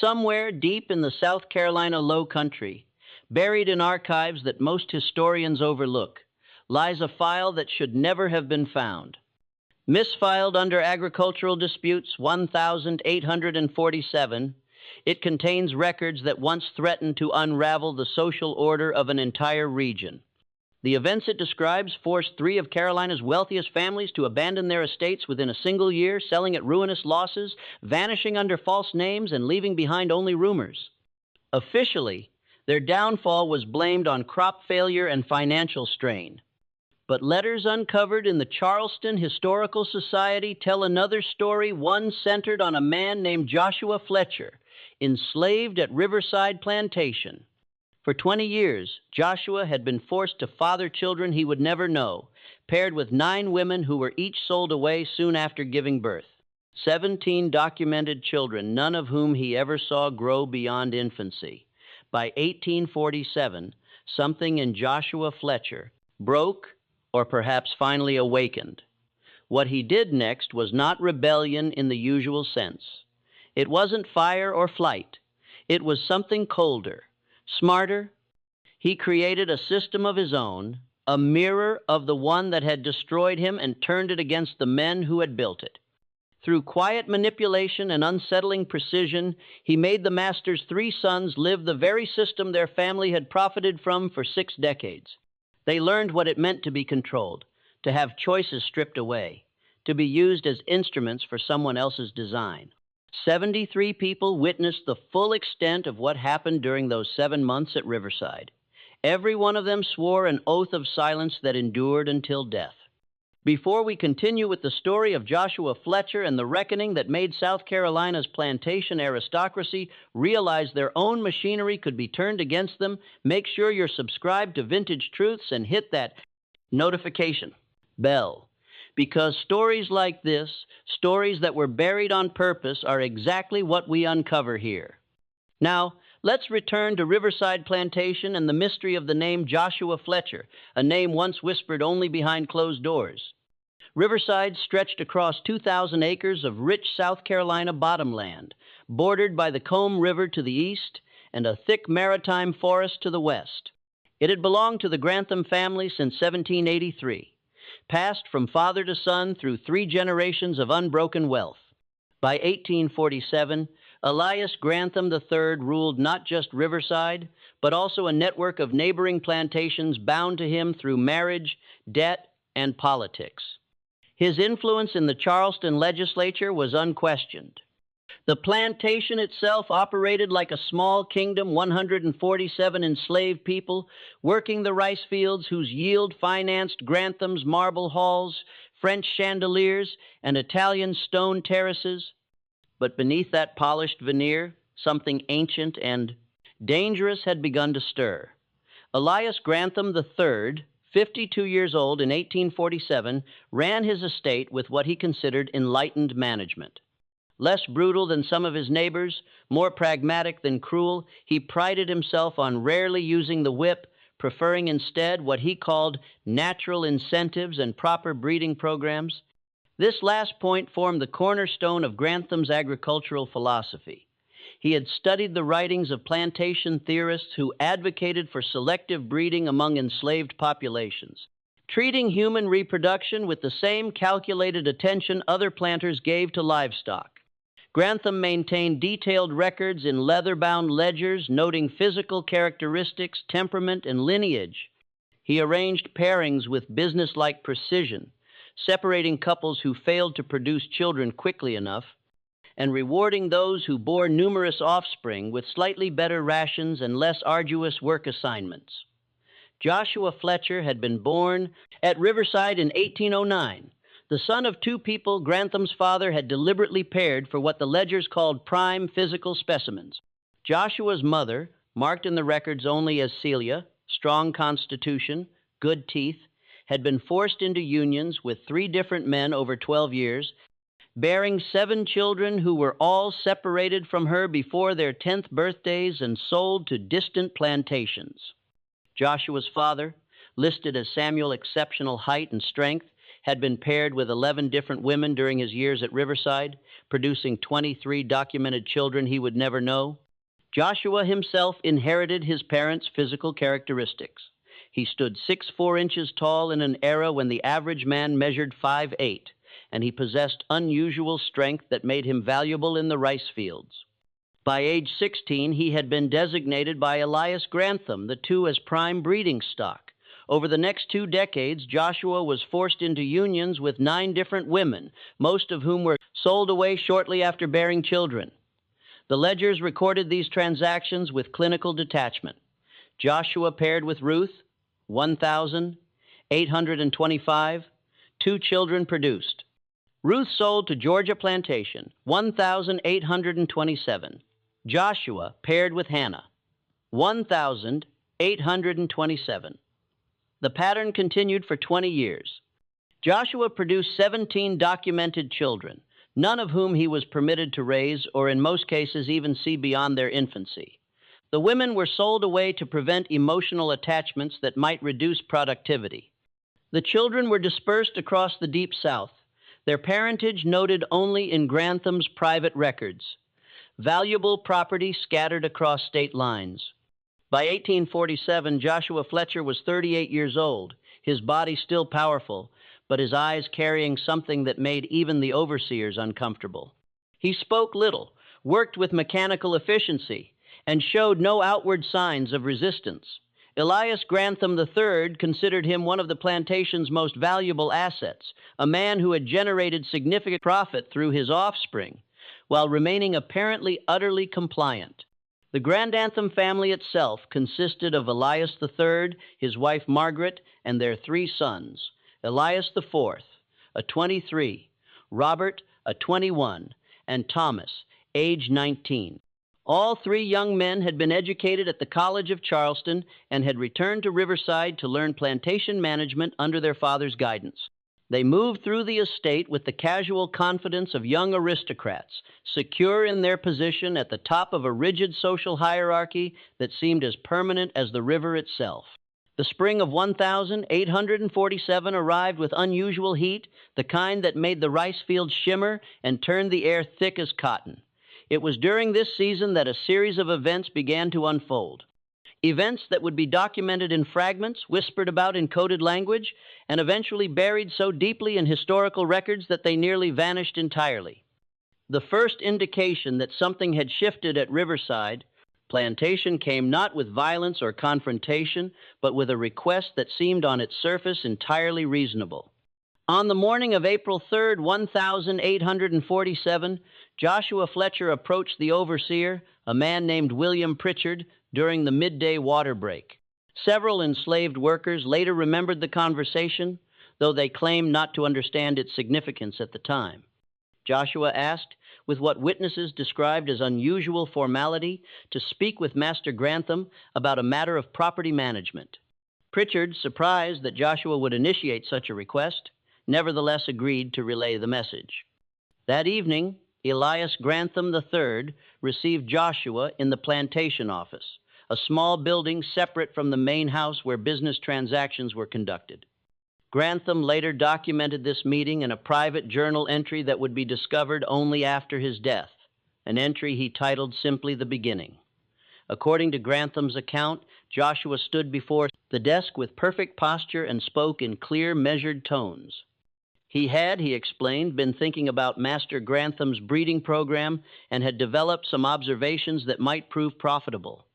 Somewhere deep in the South Carolina Low Country, buried in archives that most historians overlook, lies a file that should never have been found. Misfiled under Agricultural Disputes 1847, it contains records that once threatened to unravel the social order of an entire region. The events it describes forced three of Carolina's wealthiest families to abandon their estates within a single year, selling at ruinous losses, vanishing under false names, and leaving behind only rumors. Officially, their downfall was blamed on crop failure and financial strain. But letters uncovered in the Charleston Historical Society tell another story, one centered on a man named Joshua Fletcher, enslaved at Riverside Plantation. For 20 years, Joshua had been forced to father children he would never know, paired with 9 women who were each sold away soon after giving birth. 17 documented children, none of whom he ever saw grow beyond infancy. By 1847, something in Joshua Fletcher broke, or perhaps finally awakened. What he did next was not rebellion in the usual sense. It wasn't fire or flight. It was something colder, smarter. He created a system of his own, a mirror of the one that had destroyed him, and turned it against the men who had built it. Through quiet manipulation and unsettling precision, he made the master's 3 sons live the very system their family had profited from for 6 decades. They learned what it meant to be controlled, to have choices stripped away, to be used as instruments for someone else's design. 73 people witnessed the full extent of what happened during those 7 months at Riverside. Every one of them swore an oath of silence that endured until death. Before we continue with the story of Joshua Fletcher and the reckoning that made South Carolina's plantation aristocracy realize their own machinery could be turned against them, make sure you're subscribed to Vintage Truths and hit that notification bell. Because stories like this, stories that were buried on purpose, are exactly what we uncover here. Now, let's return to Riverside Plantation and the mystery of the name Joshua Fletcher, a name once whispered only behind closed doors. Riverside stretched across 2,000 acres of rich South Carolina bottomland, bordered by the Combe River to the east and a thick maritime forest to the west. It had belonged to the Grantham family since 1783, passed from father to son through 3 generations of unbroken wealth. By 1847, Elias Grantham III ruled not just Riverside, but also a network of neighboring plantations bound to him through marriage, debt, and politics. His influence in the Charleston legislature was unquestioned. The plantation itself operated like a small kingdom, 147 enslaved people, working the rice fields whose yield financed Grantham's marble halls, French chandeliers, and Italian stone terraces. But beneath that polished veneer, something ancient and dangerous had begun to stir. Elias Grantham III, 52 years old in 1847, ran his estate with what he considered enlightened management. Less brutal than some of his neighbors, more pragmatic than cruel, he prided himself on rarely using the whip, preferring instead what he called natural incentives and proper breeding programs. This last point formed the cornerstone of Grantham's agricultural philosophy. He had studied the writings of plantation theorists who advocated for selective breeding among enslaved populations, treating human reproduction with the same calculated attention other planters gave to livestock. Grantham maintained detailed records in leather-bound ledgers noting physical characteristics, temperament, and lineage. He arranged pairings with businesslike precision, separating couples who failed to produce children quickly enough, and rewarding those who bore numerous offspring with slightly better rations and less arduous work assignments. Joshua Fletcher had been born at Riverside in 1809. The son of 2 people Grantham's father had deliberately paired for what the ledgers called prime physical specimens. Joshua's mother, marked in the records only as Celia, strong constitution, good teeth, had been forced into unions with 3 different men over 12 years, bearing 7 children who were all separated from her before their 10th birthdays and sold to distant plantations. Joshua's father, listed as Samuel exceptional height and strength, had been paired with 11 different women during his years at Riverside, producing 23 documented children he would never know. Joshua himself inherited his parents' physical characteristics. He stood 6'4" tall in an era when the average man measured 5'8", and he possessed unusual strength that made him valuable in the rice fields. By age 16, he had been designated by Elias Grantham, the two as prime breeding stock. Over the next 2 decades, Joshua was forced into unions with 9 different women, most of whom were sold away shortly after bearing children. The ledgers recorded these transactions with clinical detachment. Joshua paired with Ruth, 1,825, 2 children produced. Ruth sold to Georgia Plantation, 1,827. Joshua paired with Hannah, 1,827. The pattern continued for 20 years. Joshua produced 17 documented children, none of whom he was permitted to raise or in most cases even see beyond their infancy. The women were sold away to prevent emotional attachments that might reduce productivity. The children were dispersed across the Deep South, their parentage noted only in Grantham's private records. Valuable property scattered across state lines. By 1847, Joshua Fletcher was 38 years old, his body still powerful, but his eyes carrying something that made even the overseers uncomfortable. He spoke little, worked with mechanical efficiency, and showed no outward signs of resistance. Elias Grantham III considered him one of the plantation's most valuable assets, a man who had generated significant profit through his offspring, while remaining apparently utterly compliant. The Grantham family itself consisted of Elias III, his wife Margaret, and their 3 sons, Elias IV, a 23, Robert, a 21, and Thomas, age 19. All 3 young men had been educated at the College of Charleston and had returned to Riverside to learn plantation management under their father's guidance. They moved through the estate with the casual confidence of young aristocrats, secure in their position at the top of a rigid social hierarchy that seemed as permanent as the river itself. The spring of 1847 arrived with unusual heat, the kind that made the rice fields shimmer and turned the air thick as cotton. It was during this season that a series of events began to unfold. Events that would be documented in fragments, whispered about in coded language, and eventually buried so deeply in historical records that they nearly vanished entirely. The first indication that something had shifted at Riverside Plantation came not with violence or confrontation, but with a request that seemed on its surface entirely reasonable. On the morning of April 3, 1847, Joshua Fletcher approached the overseer, a man named William Pritchard, during the midday water break. Several enslaved workers later remembered the conversation, though they claimed not to understand its significance at the time. Joshua asked, with what witnesses described as unusual formality, to speak with Master Grantham about a matter of property management. Pritchard, surprised that Joshua would initiate such a request, nevertheless agreed to relay the message. That evening, Elias Grantham III received Joshua in the plantation office, a small building separate from the main house where business transactions were conducted. Grantham later documented this meeting in a private journal entry that would be discovered only after his death, an entry he titled simply "The Beginning." According to Grantham's account, Joshua stood before the desk with perfect posture and spoke in clear, measured tones. He explained, been thinking about Master Grantham's breeding program and had developed some observations that might prove profitable.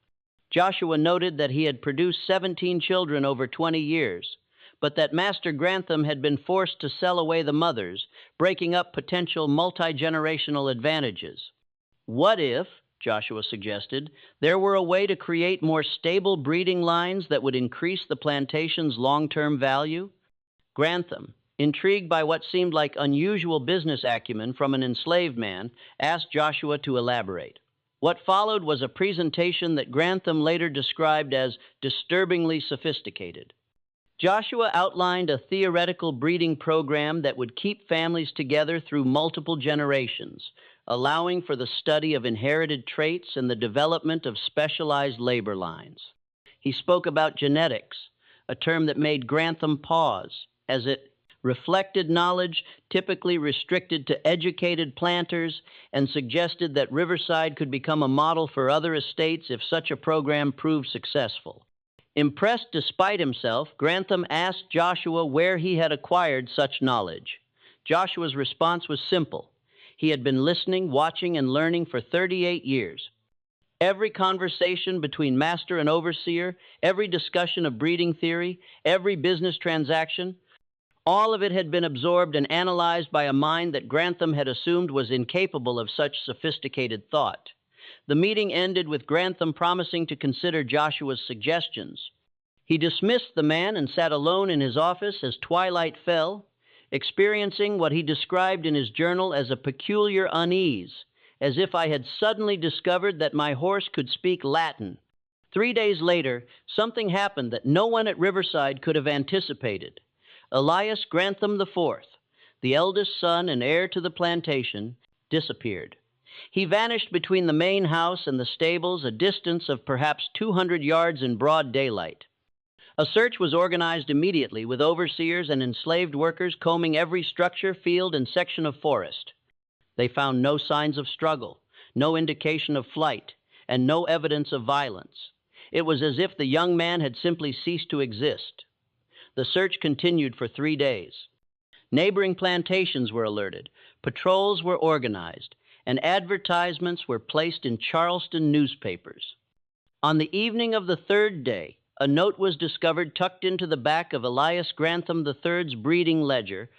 Joshua noted that he had produced 17 children over 20 years, but that Master Grantham had been forced to sell away the mothers, breaking up potential multi-generational advantages. What if, Joshua suggested, there were a way to create more stable breeding lines that would increase the plantation's long-term value? Grantham, intrigued by what seemed like unusual business acumen from an enslaved man, asked Joshua to elaborate. What followed was a presentation that Grantham later described as disturbingly sophisticated. Joshua outlined a theoretical breeding program that would keep families together through multiple generations, allowing for the study of inherited traits and the development of specialized labor lines. He spoke about genetics, a term that made Grantham pause, as it reflected knowledge typically restricted to educated planters, and suggested that Riverside could become a model for other estates if such a program proved successful. Impressed despite himself, Grantham asked Joshua where he had acquired such knowledge. Joshua's response was simple. He had been listening, watching, and learning for 38 years. Every conversation between master and overseer, every discussion of breeding theory, every business transaction, all of it had been absorbed and analyzed by a mind that Grantham had assumed was incapable of such sophisticated thought. The meeting ended with Grantham promising to consider Joshua's suggestions. He dismissed the man and sat alone in his office as twilight fell, experiencing what he described in his journal as a peculiar unease, as if I had suddenly discovered that my horse could speak Latin. 3 days later, something happened that no one at Riverside could have anticipated. Elias Grantham IV, the eldest son and heir to the plantation, disappeared. He vanished between the main house and the stables, a distance of perhaps 200 yards in broad daylight. A search was organized immediately, with overseers and enslaved workers combing every structure, field, and section of forest. They found no signs of struggle, no indication of flight, and no evidence of violence. It was as if the young man had simply ceased to exist. The search continued for 3 days. Neighboring plantations were alerted, patrols were organized, and advertisements were placed in Charleston newspapers. On the evening of the 3rd day, a note was discovered tucked into the back of Elias Grantham III's breeding ledger,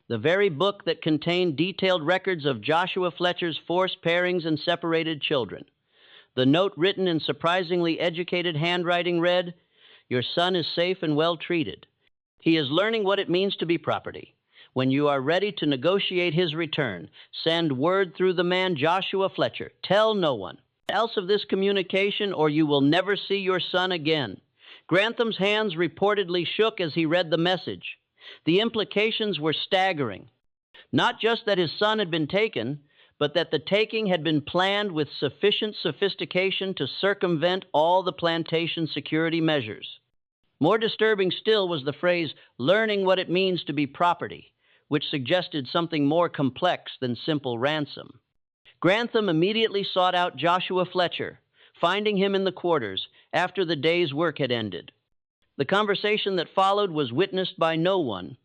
the very book that contained detailed records of Joshua Fletcher's forced pairings and separated children. The note, written in surprisingly educated handwriting, read, "Your son is safe and well treated. He is learning what it means to be property. When you are ready to negotiate his return, send word through the man Joshua Fletcher. Tell no one else of this communication, or you will never see your son again." Grantham's hands reportedly shook as he read the message. The implications were staggering. Not just that his son had been taken, but that the taking had been planned with sufficient sophistication to circumvent all the plantation security measures. More disturbing still was the phrase, "learning what it means to be property," which suggested something more complex than simple ransom. Grantham immediately sought out Joshua Fletcher, finding him in the quarters after the day's work had ended. The conversation that followed was witnessed by no one,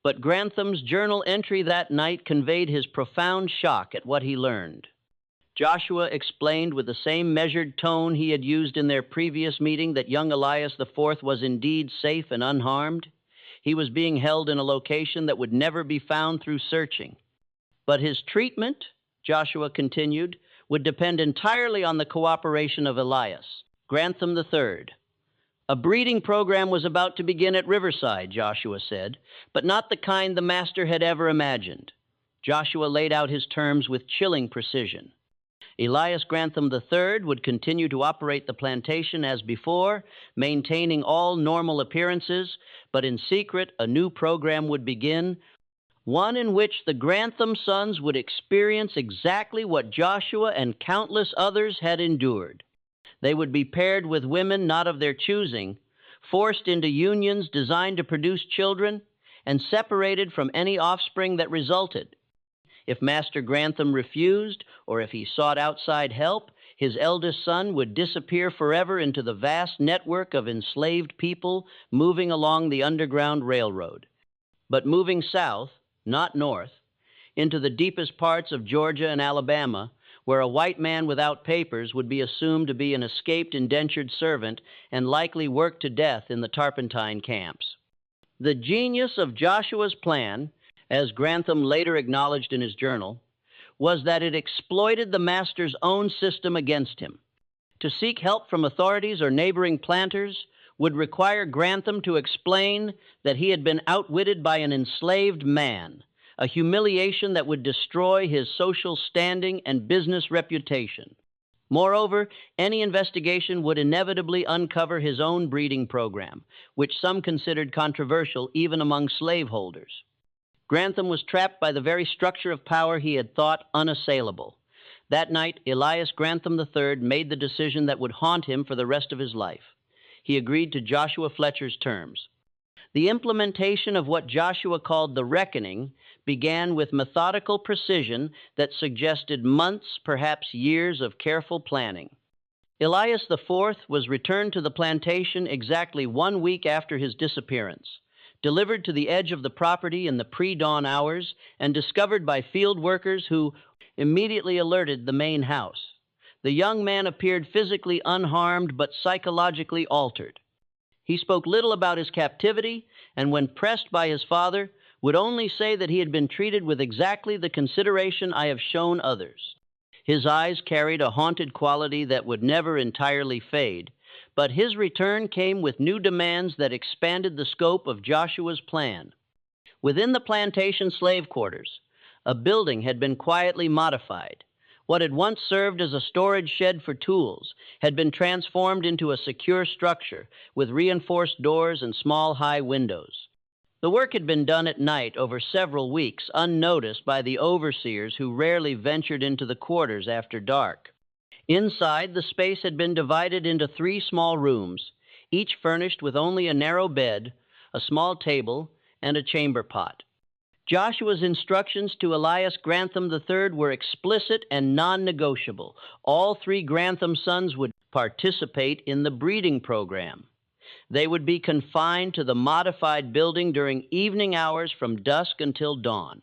but Grantham's journal entry that night conveyed his profound shock at what he learned. Joshua explained with the same measured tone he had used in their previous meeting that young Elias IV was indeed safe and unharmed. He was being held in a location that would never be found through searching. But his treatment, Joshua continued, would depend entirely on the cooperation of Elias, Grantham III. A breeding program was about to begin at Riverside, Joshua said, but not the kind the master had ever imagined. Joshua laid out his terms with chilling precision. Elias Grantham III would continue to operate the plantation as before, maintaining all normal appearances, but in secret a new program would begin, one in which the Grantham sons would experience exactly what Joshua and countless others had endured. They would be paired with women not of their choosing, forced into unions designed to produce children, and separated from any offspring that resulted. If Master Grantham refused, or if he sought outside help, his eldest son would disappear forever into the vast network of enslaved people moving along the Underground Railroad. But moving south, not north, into the deepest parts of Georgia and Alabama, where a white man without papers would be assumed to be an escaped indentured servant and likely worked to death in the turpentine camps. The genius of Joshua's plan, as Grantham later acknowledged in his journal, was that it exploited the master's own system against him. To seek help from authorities or neighboring planters would require Grantham to explain that he had been outwitted by an enslaved man, a humiliation that would destroy his social standing and business reputation. Moreover, any investigation would inevitably uncover his own breeding program, which some considered controversial even among slaveholders. Grantham was trapped by the very structure of power he had thought unassailable. That night, Elias Grantham III made the decision that would haunt him for the rest of his life. He agreed to Joshua Fletcher's terms. The implementation of what Joshua called the reckoning began with methodical precision that suggested months, perhaps years, of careful planning. Elias IV was returned to the plantation exactly 1 week after his disappearance, delivered to the edge of the property in the pre-dawn hours, and discovered by field workers who immediately alerted the main house. The young man appeared physically unharmed but psychologically altered. He spoke little about his captivity, and when pressed by his father, would only say that he had been treated with exactly the consideration I have shown others. His eyes carried a haunted quality that would never entirely fade, but his return came with new demands that expanded the scope of Joshua's plan. Within the plantation slave quarters, a building had been quietly modified. What had once served as a storage shed for tools had been transformed into a secure structure with reinforced doors and small high windows. The work had been done at night over several weeks, unnoticed by the overseers who rarely ventured into the quarters after dark. Inside, the space had been divided into 3 small rooms, each furnished with only a narrow bed, a small table, and a chamber pot. Joshua's instructions to Elias Grantham III were explicit and non-negotiable. All 3 Grantham sons would participate in the breeding program. They would be confined to the modified building during evening hours from dusk until dawn.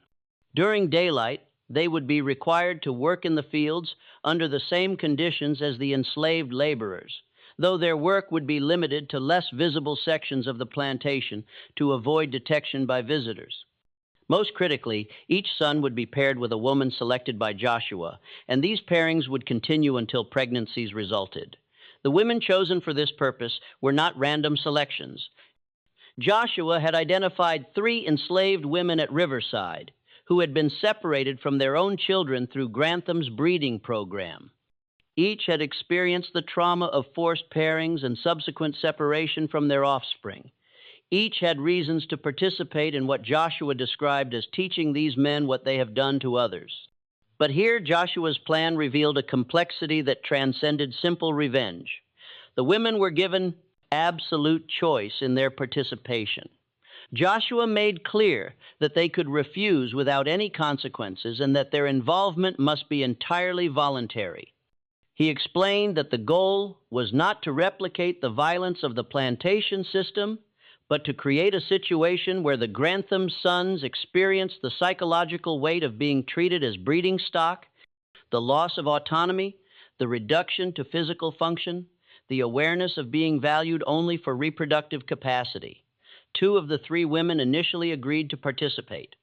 During daylight, they would be required to work in the fields under the same conditions as the enslaved laborers, though their work would be limited to less visible sections of the plantation to avoid detection by visitors. Most critically, each son would be paired with a woman selected by Joshua, and these pairings would continue until pregnancies resulted. The women chosen for this purpose were not random selections. Joshua had identified 3 enslaved women at Riverside who had been separated from their own children through Grantham's breeding program. Each had experienced the trauma of forced pairings and subsequent separation from their offspring. Each had reasons to participate in what Joshua described as teaching these men what they have done to others. But here Joshua's plan revealed a complexity that transcended simple revenge. The women were given absolute choice in their participation. Joshua made clear that they could refuse without any consequences and that their involvement must be entirely voluntary. He explained that the goal was not to replicate the violence of the plantation system, but to create a situation where the Grantham sons experienced the psychological weight of being treated as breeding stock, the loss of autonomy, the reduction to physical function, the awareness of being valued only for reproductive capacity. 2 of the 3 women initially agreed to participate.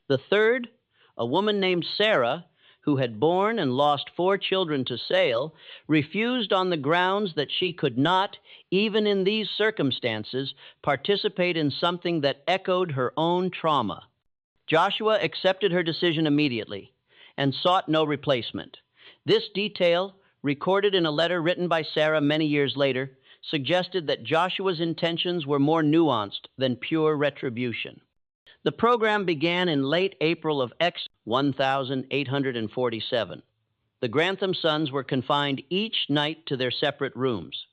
The third, a woman named Sarah, who had borne and lost 4 children to sale, refused on the grounds that she could not, even in these circumstances, participate in something that echoed her own trauma. Joshua accepted her decision immediately and sought no replacement. This detail, recorded in a letter written by Sarah many years later, suggested that Joshua's intentions were more nuanced than pure retribution. The program began in late April of X 1847. The Grantham sons were confined each night to their separate rooms.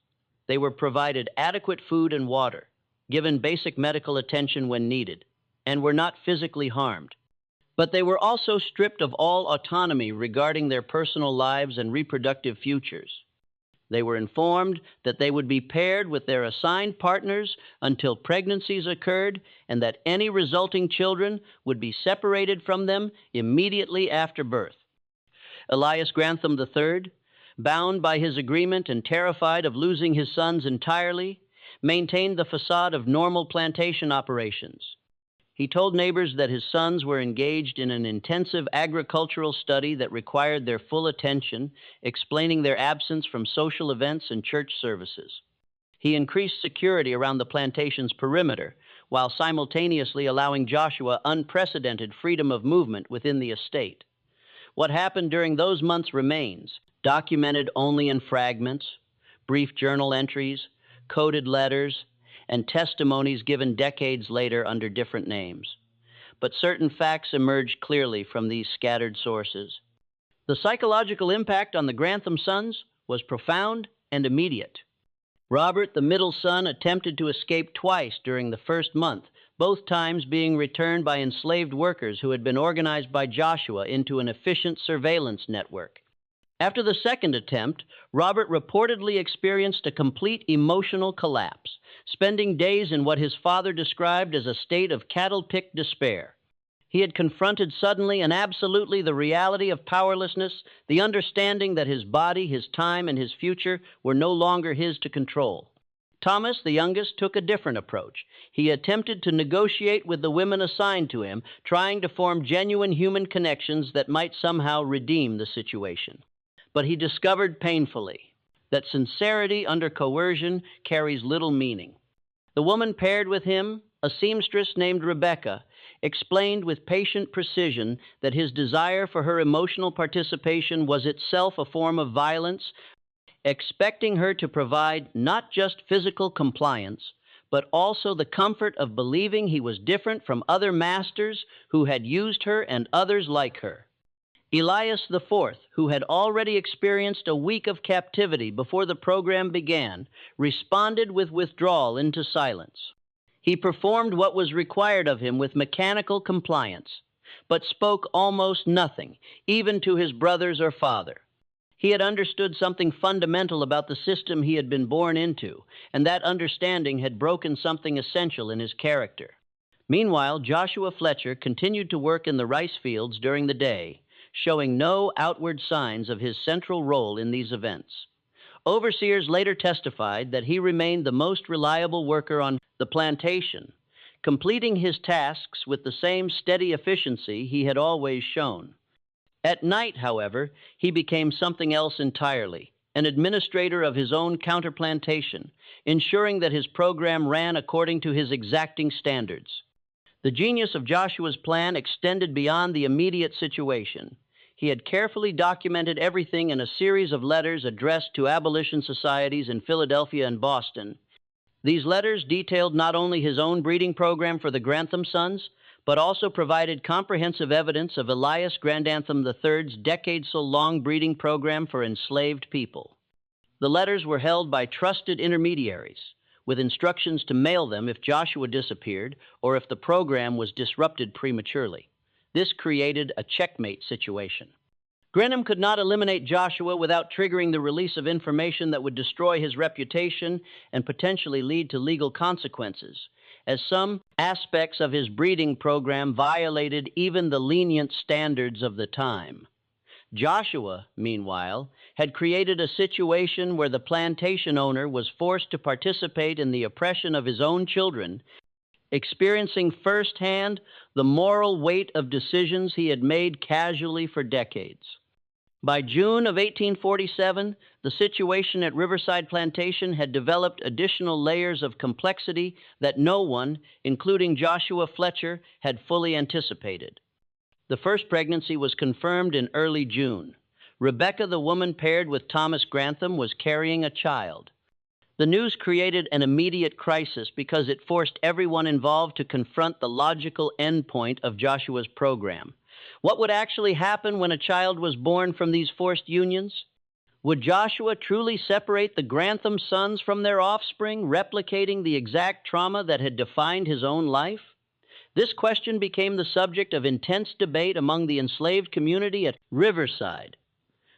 They were provided adequate food and water, given basic medical attention when needed, and were not physically harmed. But they were also stripped of all autonomy regarding their personal lives and reproductive futures. They were informed that they would be paired with their assigned partners until pregnancies occurred, and that any resulting children would be separated from them immediately after birth. Elias Grantham III, bound by his agreement and terrified of losing his sons entirely, maintained the facade of normal plantation operations. He told neighbors that his sons were engaged in an intensive agricultural study that required their full attention, explaining their absence from social events and church services. He increased security around the plantation's perimeter, while simultaneously allowing Joshua unprecedented freedom of movement within the estate. What happened during those months remains, documented only in fragments, brief journal entries, coded letters, and testimonies given decades later under different names. But certain facts emerge clearly from these scattered sources. The psychological impact on the Grantham sons was profound and immediate. Robert, the middle son, attempted to escape twice during the first month, both times being returned by enslaved workers who had been organized by Joshua into an efficient surveillance network. After the second attempt, Robert reportedly experienced a complete emotional collapse, spending days in what his father described as a state of cattle-picked despair. He had confronted suddenly and absolutely the reality of powerlessness, the understanding that his body, his time, and his future were no longer his to control. Thomas, the youngest, took a different approach. He attempted to negotiate with the women assigned to him, trying to form genuine human connections that might somehow redeem the situation. But he discovered painfully that sincerity under coercion carries little meaning. The woman paired with him, a seamstress named Rebecca, explained with patient precision that his desire for her emotional participation was itself a form of violence, expecting her to provide not just physical compliance, but also the comfort of believing he was different from other masters who had used her and others like her. Elias IV, who had already experienced a week of captivity before the program began, responded with withdrawal into silence. He performed what was required of him with mechanical compliance, but spoke almost nothing, even to his brothers or father. He had understood something fundamental about the system he had been born into, and that understanding had broken something essential in his character. Meanwhile, Joshua Fletcher continued to work in the rice fields during the day, showing no outward signs of his central role in these events. Overseers later testified that he remained the most reliable worker on the plantation, completing his tasks with the same steady efficiency he had always shown. At night, however, he became something else entirely, an administrator of his own counter-plantation, ensuring that his program ran according to his exacting standards. The genius of Joshua's plan extended beyond the immediate situation. He had carefully documented everything in a series of letters addressed to abolition societies in Philadelphia and Boston. These letters detailed not only his own breeding program for the Grantham sons, but also provided comprehensive evidence of Elias Grandantham III's decades-so-long breeding program for enslaved people. The letters were held by trusted intermediaries, with instructions to mail them if Joshua disappeared or if the program was disrupted prematurely. This created a checkmate situation. Grenham could not eliminate Joshua without triggering the release of information that would destroy his reputation and potentially lead to legal consequences, as some aspects of his breeding program violated even the lenient standards of the time. Joshua, meanwhile, had created a situation where the plantation owner was forced to participate in the oppression of his own children, experiencing firsthand the moral weight of decisions he had made casually for decades. By June of 1847, the situation at Riverside Plantation had developed additional layers of complexity that no one, including Joshua Fletcher, had fully anticipated. The first pregnancy was confirmed in early June. Rebecca, the woman paired with Thomas Grantham, was carrying a child. The news created an immediate crisis because it forced everyone involved to confront the logical endpoint of Joshua's program. What would actually happen when a child was born from these forced unions? Would Joshua truly separate the Grantham sons from their offspring, replicating the exact trauma that had defined his own life? This question became the subject of intense debate among the enslaved community at Riverside.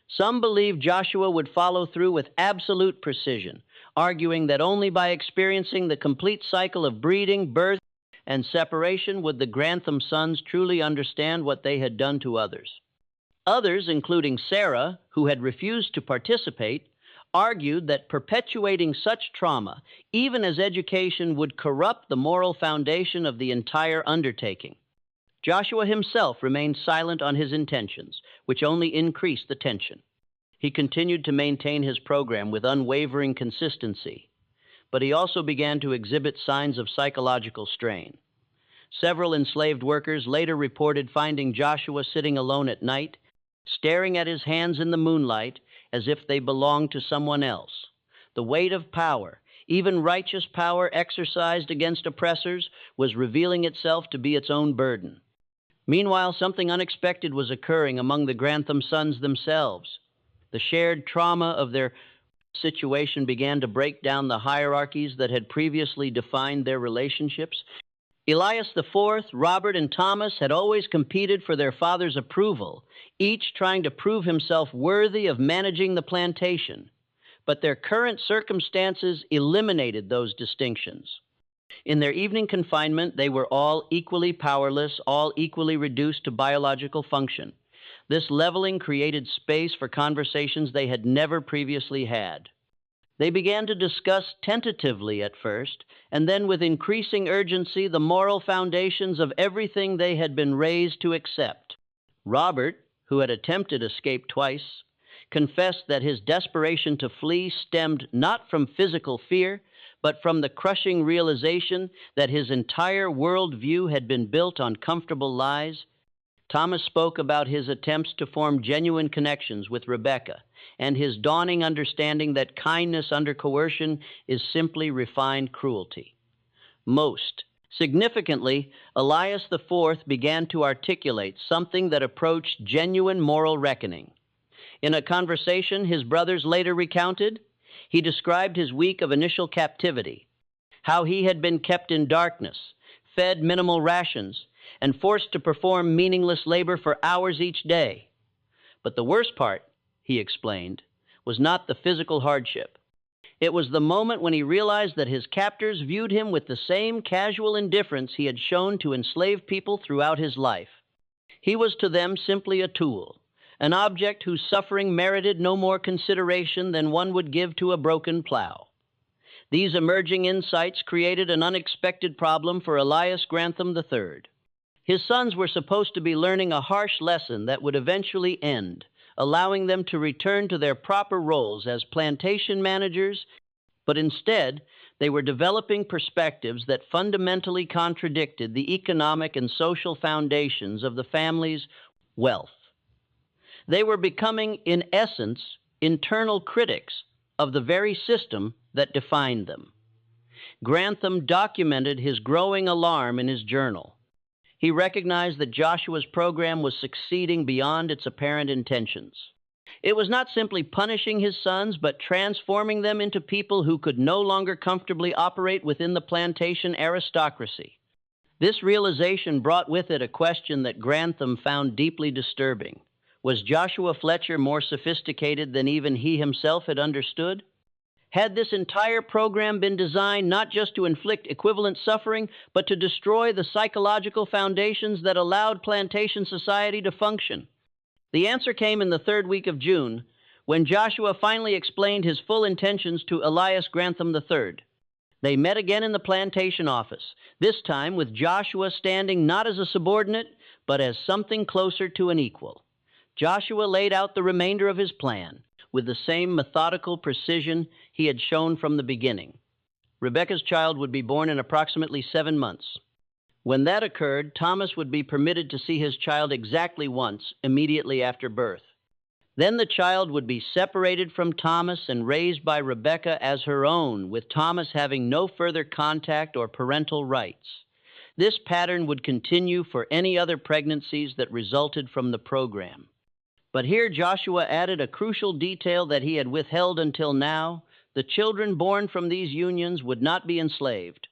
Some believed Joshua would follow through with absolute precision, arguing that only by experiencing the complete cycle of breeding, birth, and separation would the Grantham sons truly understand what they had done to others. Others, including Sarah, who had refused to participate, argued that perpetuating such trauma, even as education, would corrupt the moral foundation of the entire undertaking. Joshua himself remained silent on his intentions, which only increased the tension. He continued to maintain his program with unwavering consistency, but he also began to exhibit signs of psychological strain. Several enslaved workers later reported finding Joshua sitting alone at night, staring at his hands in the moonlight as if they belonged to someone else. The weight of power, even righteous power exercised against oppressors, was revealing itself to be its own burden. Meanwhile, something unexpected was occurring among the Grantham sons themselves. The shared trauma of their Situation began to break down the hierarchies that had previously defined their relationships. Elias IV, Robert, and Thomas had always competed for their father's approval, each trying to prove himself worthy of managing the plantation. But their current circumstances eliminated those distinctions. In their evening confinement, they were all equally powerless, all equally reduced to biological function. This leveling created space for conversations they had never previously had. They began to discuss tentatively at first, and then with increasing urgency, the moral foundations of everything they had been raised to accept. Robert, who had attempted escape twice, confessed that his desperation to flee stemmed not from physical fear, but from the crushing realization that his entire worldview had been built on comfortable lies. Thomas spoke about his attempts to form genuine connections with Rebecca, and his dawning understanding that kindness under coercion is simply refined cruelty. Most significantly, Elias IV began to articulate something that approached genuine moral reckoning. In a conversation his brothers later recounted, he described his week of initial captivity, how he had been kept in darkness, fed minimal rations, and forced to perform meaningless labor for hours each day. But the worst part, he explained, was not the physical hardship. It was the moment when he realized that his captors viewed him with the same casual indifference he had shown to enslaved people throughout his life. He was to them simply a tool, an object whose suffering merited no more consideration than one would give to a broken plow. These emerging insights created an unexpected problem for Elias Grantham III. His sons were supposed to be learning a harsh lesson that would eventually end, allowing them to return to their proper roles as plantation managers, but instead, they were developing perspectives that fundamentally contradicted the economic and social foundations of the family's wealth. They were becoming, in essence, internal critics of the very system that defined them. Grantham documented his growing alarm in his journal. He recognized that Joshua's program was succeeding beyond its apparent intentions. It was not simply punishing his sons, but transforming them into people who could no longer comfortably operate within the plantation aristocracy. This realization brought with it a question that Grantham found deeply disturbing. Was Joshua Fletcher more sophisticated than even he himself had understood? Had this entire program been designed not just to inflict equivalent suffering, but to destroy the psychological foundations that allowed plantation society to function? The answer came in the third week of June, when Joshua finally explained his full intentions to Elias Grantham III. They met again in the plantation office, this time with Joshua standing not as a subordinate, but as something closer to an equal. Joshua laid out the remainder of his plan, with the same methodical precision he had shown from the beginning. Rebecca's child would be born in approximately 7 months. When that occurred, Thomas would be permitted to see his child exactly once, immediately after birth. Then the child would be separated from Thomas and raised by Rebecca as her own, with Thomas having no further contact or parental rights. This pattern would continue for any other pregnancies that resulted from the program. But here Joshua added a crucial detail that he had withheld until now. The children born from these unions would not be enslaved.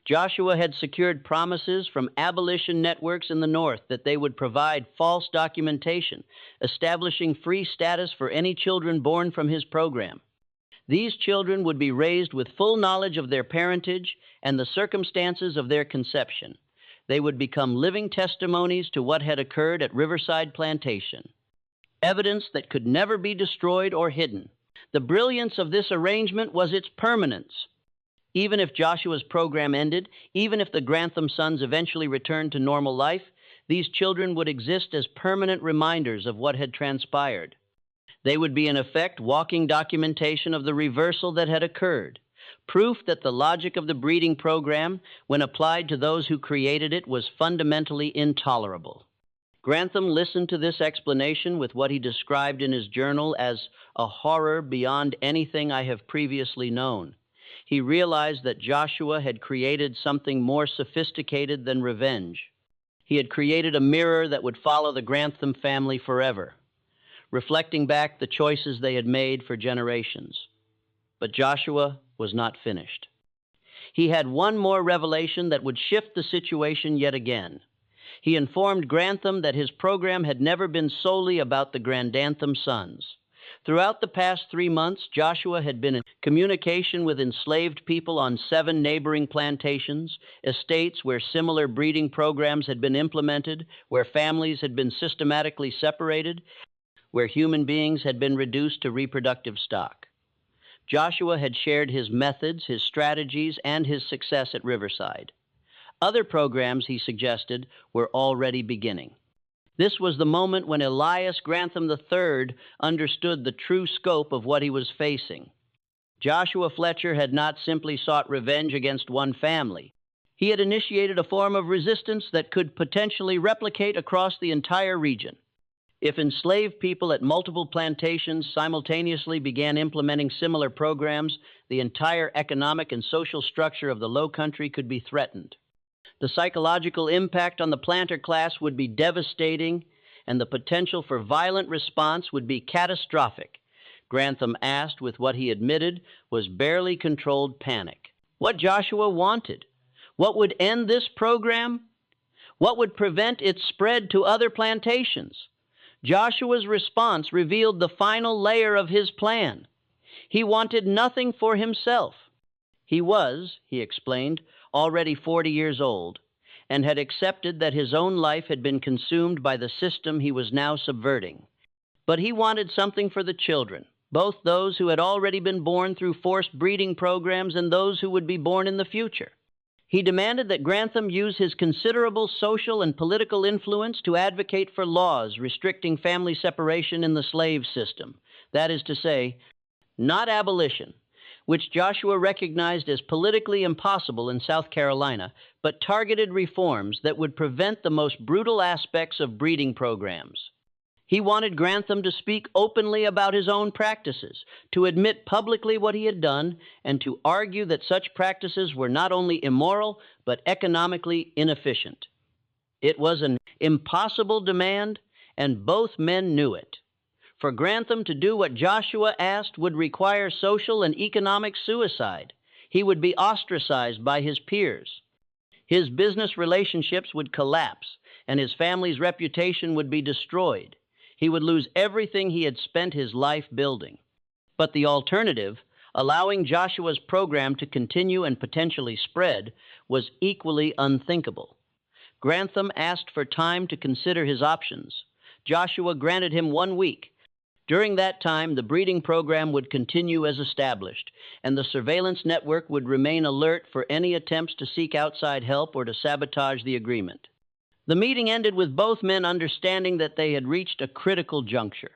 Joshua had secured promises from abolition networks in the North that they would provide false documentation, establishing free status for any children born from his program. These children would be raised with full knowledge of their parentage and the circumstances of their conception. They would become living testimonies to what had occurred at Riverside Plantation. Evidence that could never be destroyed or hidden. The brilliance of this arrangement was its permanence. Even if Joshua's program ended, even if the Grantham sons eventually returned to normal life, these children would exist as permanent reminders of what had transpired. They would be, in effect, walking documentation of the reversal that had occurred, proof that the logic of the breeding program, when applied to those who created it, was fundamentally intolerable. Grantham listened to this explanation with what he described in his journal as a horror beyond anything I have previously known. He realized that Joshua had created something more sophisticated than revenge. He had created a mirror that would follow the Grantham family forever, reflecting back the choices they had made for generations. But Joshua was not finished. He had one more revelation that would shift the situation yet again. He informed Grantham that his program had never been solely about the Grandantham sons. Throughout the past 3 months, Joshua had been in communication with enslaved people on 7 neighboring plantations, estates where similar breeding programs had been implemented, where families had been systematically separated, where human beings had been reduced to reproductive stock. Joshua had shared his methods, his strategies, and his success at Riverside. Other programs, he suggested, were already beginning. This was the moment when Elias Grantham III understood the true scope of what he was facing. Joshua Fletcher had not simply sought revenge against one family. He had initiated a form of resistance that could potentially replicate across the entire region. If enslaved people at multiple plantations simultaneously began implementing similar programs, the entire economic and social structure of the Low Country could be threatened. The psychological impact on the planter class would be devastating, and the potential for violent response would be catastrophic. Grantham asked with what he admitted was barely controlled panic. What Joshua wanted? What would end this program? What would prevent its spread to other plantations? Joshua's response revealed the final layer of his plan. He wanted nothing for himself. He was, he explained, already 40 years old, and had accepted that his own life had been consumed by the system he was now subverting. But he wanted something for the children, both those who had already been born through forced breeding programs and those who would be born in the future. He demanded that Grantham use his considerable social and political influence to advocate for laws restricting family separation in the slave system. That is to say, not abolition, which Joshua recognized as politically impossible in South Carolina, but targeted reforms that would prevent the most brutal aspects of breeding programs. He wanted Grantham to speak openly about his own practices, to admit publicly what he had done, and to argue that such practices were not only immoral, but economically inefficient. It was an impossible demand, and both men knew it. For Grantham to do what Joshua asked would require social and economic suicide. He would be ostracized by his peers. His business relationships would collapse, and his family's reputation would be destroyed. He would lose everything he had spent his life building. But the alternative, allowing Joshua's program to continue and potentially spread, was equally unthinkable. Grantham asked for time to consider his options. Joshua granted him 1 week. During that time, the breeding program would continue as established, and the surveillance network would remain alert for any attempts to seek outside help or to sabotage the agreement. The meeting ended with both men understanding that they had reached a critical juncture.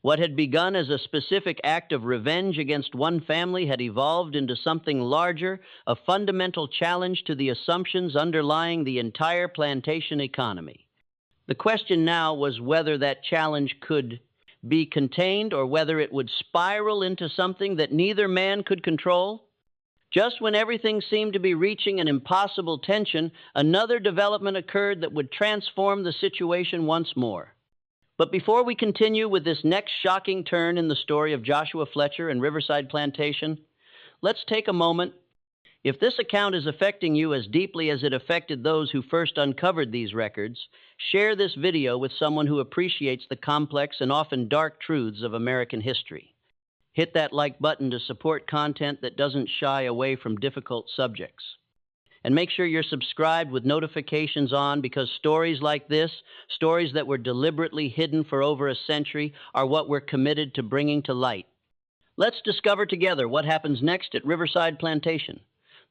What had begun as a specific act of revenge against one family had evolved into something larger, a fundamental challenge to the assumptions underlying the entire plantation economy. The question now was whether that challenge could be contained or whether it would spiral into something that neither man could control. Just when everything seemed to be reaching an impossible tension, another development occurred that would transform the situation once more. But before we continue with this next shocking turn in the story of Joshua Fletcher and Riverside Plantation, let's take a moment. If this account is affecting you as deeply as it affected those who first uncovered these records, share this video with someone who appreciates the complex and often dark truths of American history. Hit that like button to support content that doesn't shy away from difficult subjects. And make sure you're subscribed with notifications on, because stories like this, stories that were deliberately hidden for over a century, are what we're committed to bringing to light. Let's discover together what happens next at Riverside Plantation.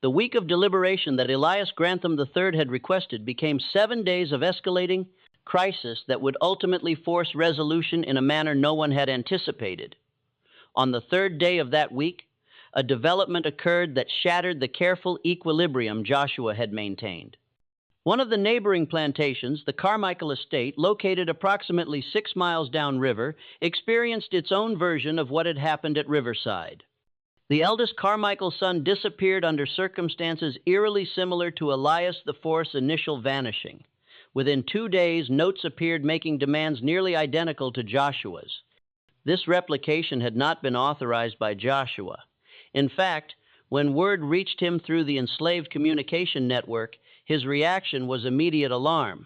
The week of deliberation that Elias Grantham III had requested became 7 days of escalating crisis that would ultimately force resolution in a manner no one had anticipated. On the 3rd day of that week, a development occurred that shattered the careful equilibrium Joshua had maintained. One of the neighboring plantations, the Carmichael Estate, located approximately 6 miles downriver, experienced its own version of what had happened at Riverside. The eldest Carmichael son disappeared under circumstances eerily similar to Elias IV's initial vanishing. Within 2 days, notes appeared making demands nearly identical to Joshua's. This replication had not been authorized by Joshua. In fact, when word reached him through the enslaved communication network, his reaction was immediate alarm.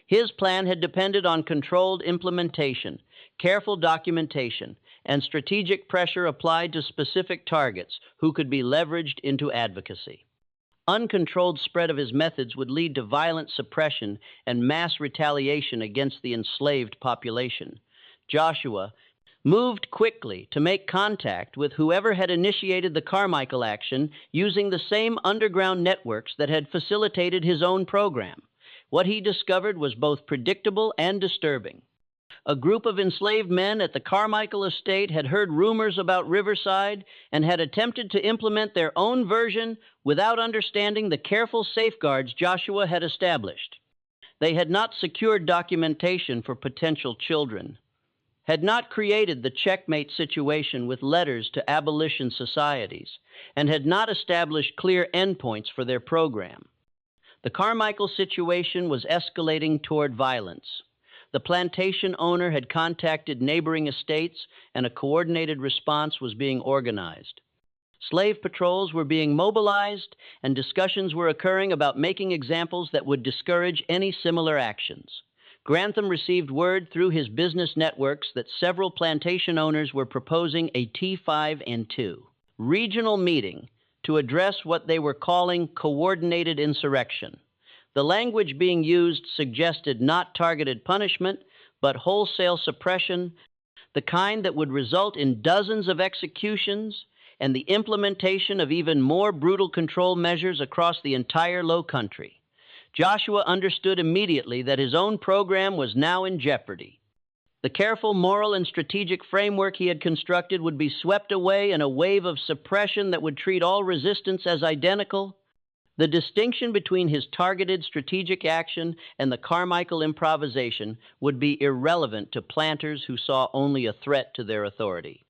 His plan had depended on controlled implementation, careful documentation, and strategic pressure applied to specific targets who could be leveraged into advocacy. Uncontrolled spread of his methods would lead to violent suppression and mass retaliation against the enslaved population. Joshua moved quickly to make contact with whoever had initiated the Carmichael action using the same underground networks that had facilitated his own program. What he discovered was both predictable and disturbing. A group of enslaved men at the Carmichael estate had heard rumors about Riverside and had attempted to implement their own version without understanding the careful safeguards Joshua had established. They had not secured documentation for potential children, had not created the checkmate situation with letters to abolition societies, and had not established clear endpoints for their program. The Carmichael situation was escalating toward violence. The plantation owner had contacted neighboring estates, and a coordinated response was being organized. Slave patrols were being mobilized, and discussions were occurring about making examples that would discourage any similar actions. Grantham received word through his business networks that several plantation owners were proposing a T5 and 2 regional meeting to address what they were calling coordinated insurrection. The language being used suggested not targeted punishment, but wholesale suppression, the kind that would result in dozens of executions and the implementation of even more brutal control measures across the entire Low Country. Joshua understood immediately that his own program was now in jeopardy. The careful moral and strategic framework he had constructed would be swept away in a wave of suppression that would treat all resistance as identical. The distinction between his targeted strategic action and the Carmichael improvisation would be irrelevant to planters who saw only a threat to their authority.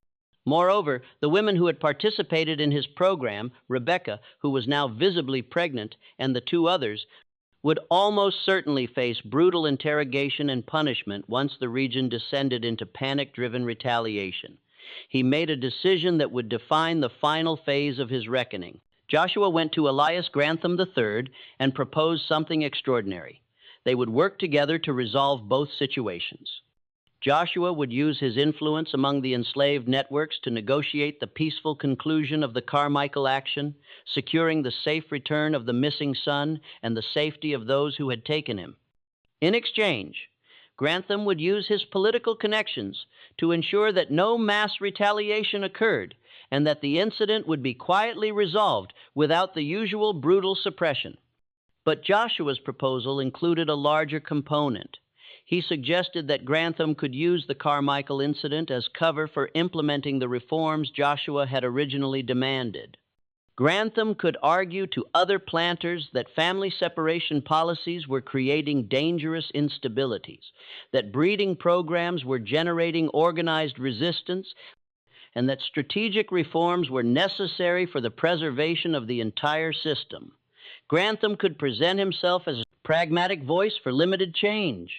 Moreover, the women who had participated in his program, Rebecca, who was now visibly pregnant, and the two others, would almost certainly face brutal interrogation and punishment once the region descended into panic-driven retaliation. He made a decision that would define the final phase of his reckoning. Joshua went to Elias Grantham III and proposed something extraordinary. They would work together to resolve both situations. Joshua would use his influence among the enslaved networks to negotiate the peaceful conclusion of the Carmichael action, securing the safe return of the missing son and the safety of those who had taken him. In exchange, Grantham would use his political connections to ensure that no mass retaliation occurred and that the incident would be quietly resolved without the usual brutal suppression. But Joshua's proposal included a larger component. He suggested that Grantham could use the Carmichael incident as cover for implementing the reforms Joshua had originally demanded. Grantham could argue to other planters that family separation policies were creating dangerous instabilities, that breeding programs were generating organized resistance, and that strategic reforms were necessary for the preservation of the entire system. Grantham could present himself as a pragmatic voice for limited change,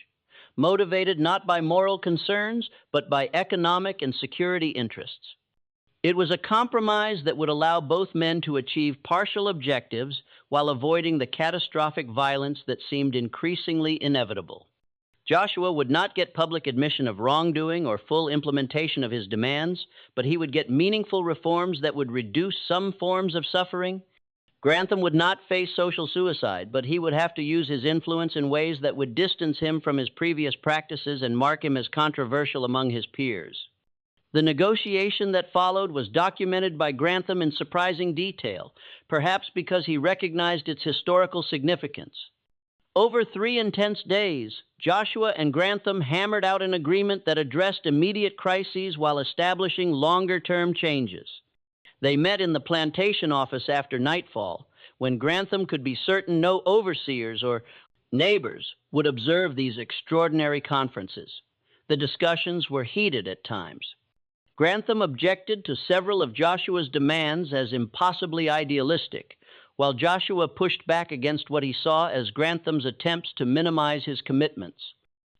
motivated not by moral concerns, but by economic and security interests. It was a compromise that would allow both men to achieve partial objectives while avoiding the catastrophic violence that seemed increasingly inevitable. Joshua would not get public admission of wrongdoing or full implementation of his demands, but he would get meaningful reforms that would reduce some forms of suffering. Grantham would not face social suicide, but he would have to use his influence in ways that would distance him from his previous practices and mark him as controversial among his peers. The negotiation that followed was documented by Grantham in surprising detail, perhaps because he recognized its historical significance. Over 3 intense days, Joshua and Grantham hammered out an agreement that addressed immediate crises while establishing longer-term changes. They met in the plantation office after nightfall, when Grantham could be certain no overseers or neighbors would observe these extraordinary conferences. The discussions were heated at times. Grantham objected to several of Joshua's demands as impossibly idealistic, while Joshua pushed back against what he saw as Grantham's attempts to minimize his commitments.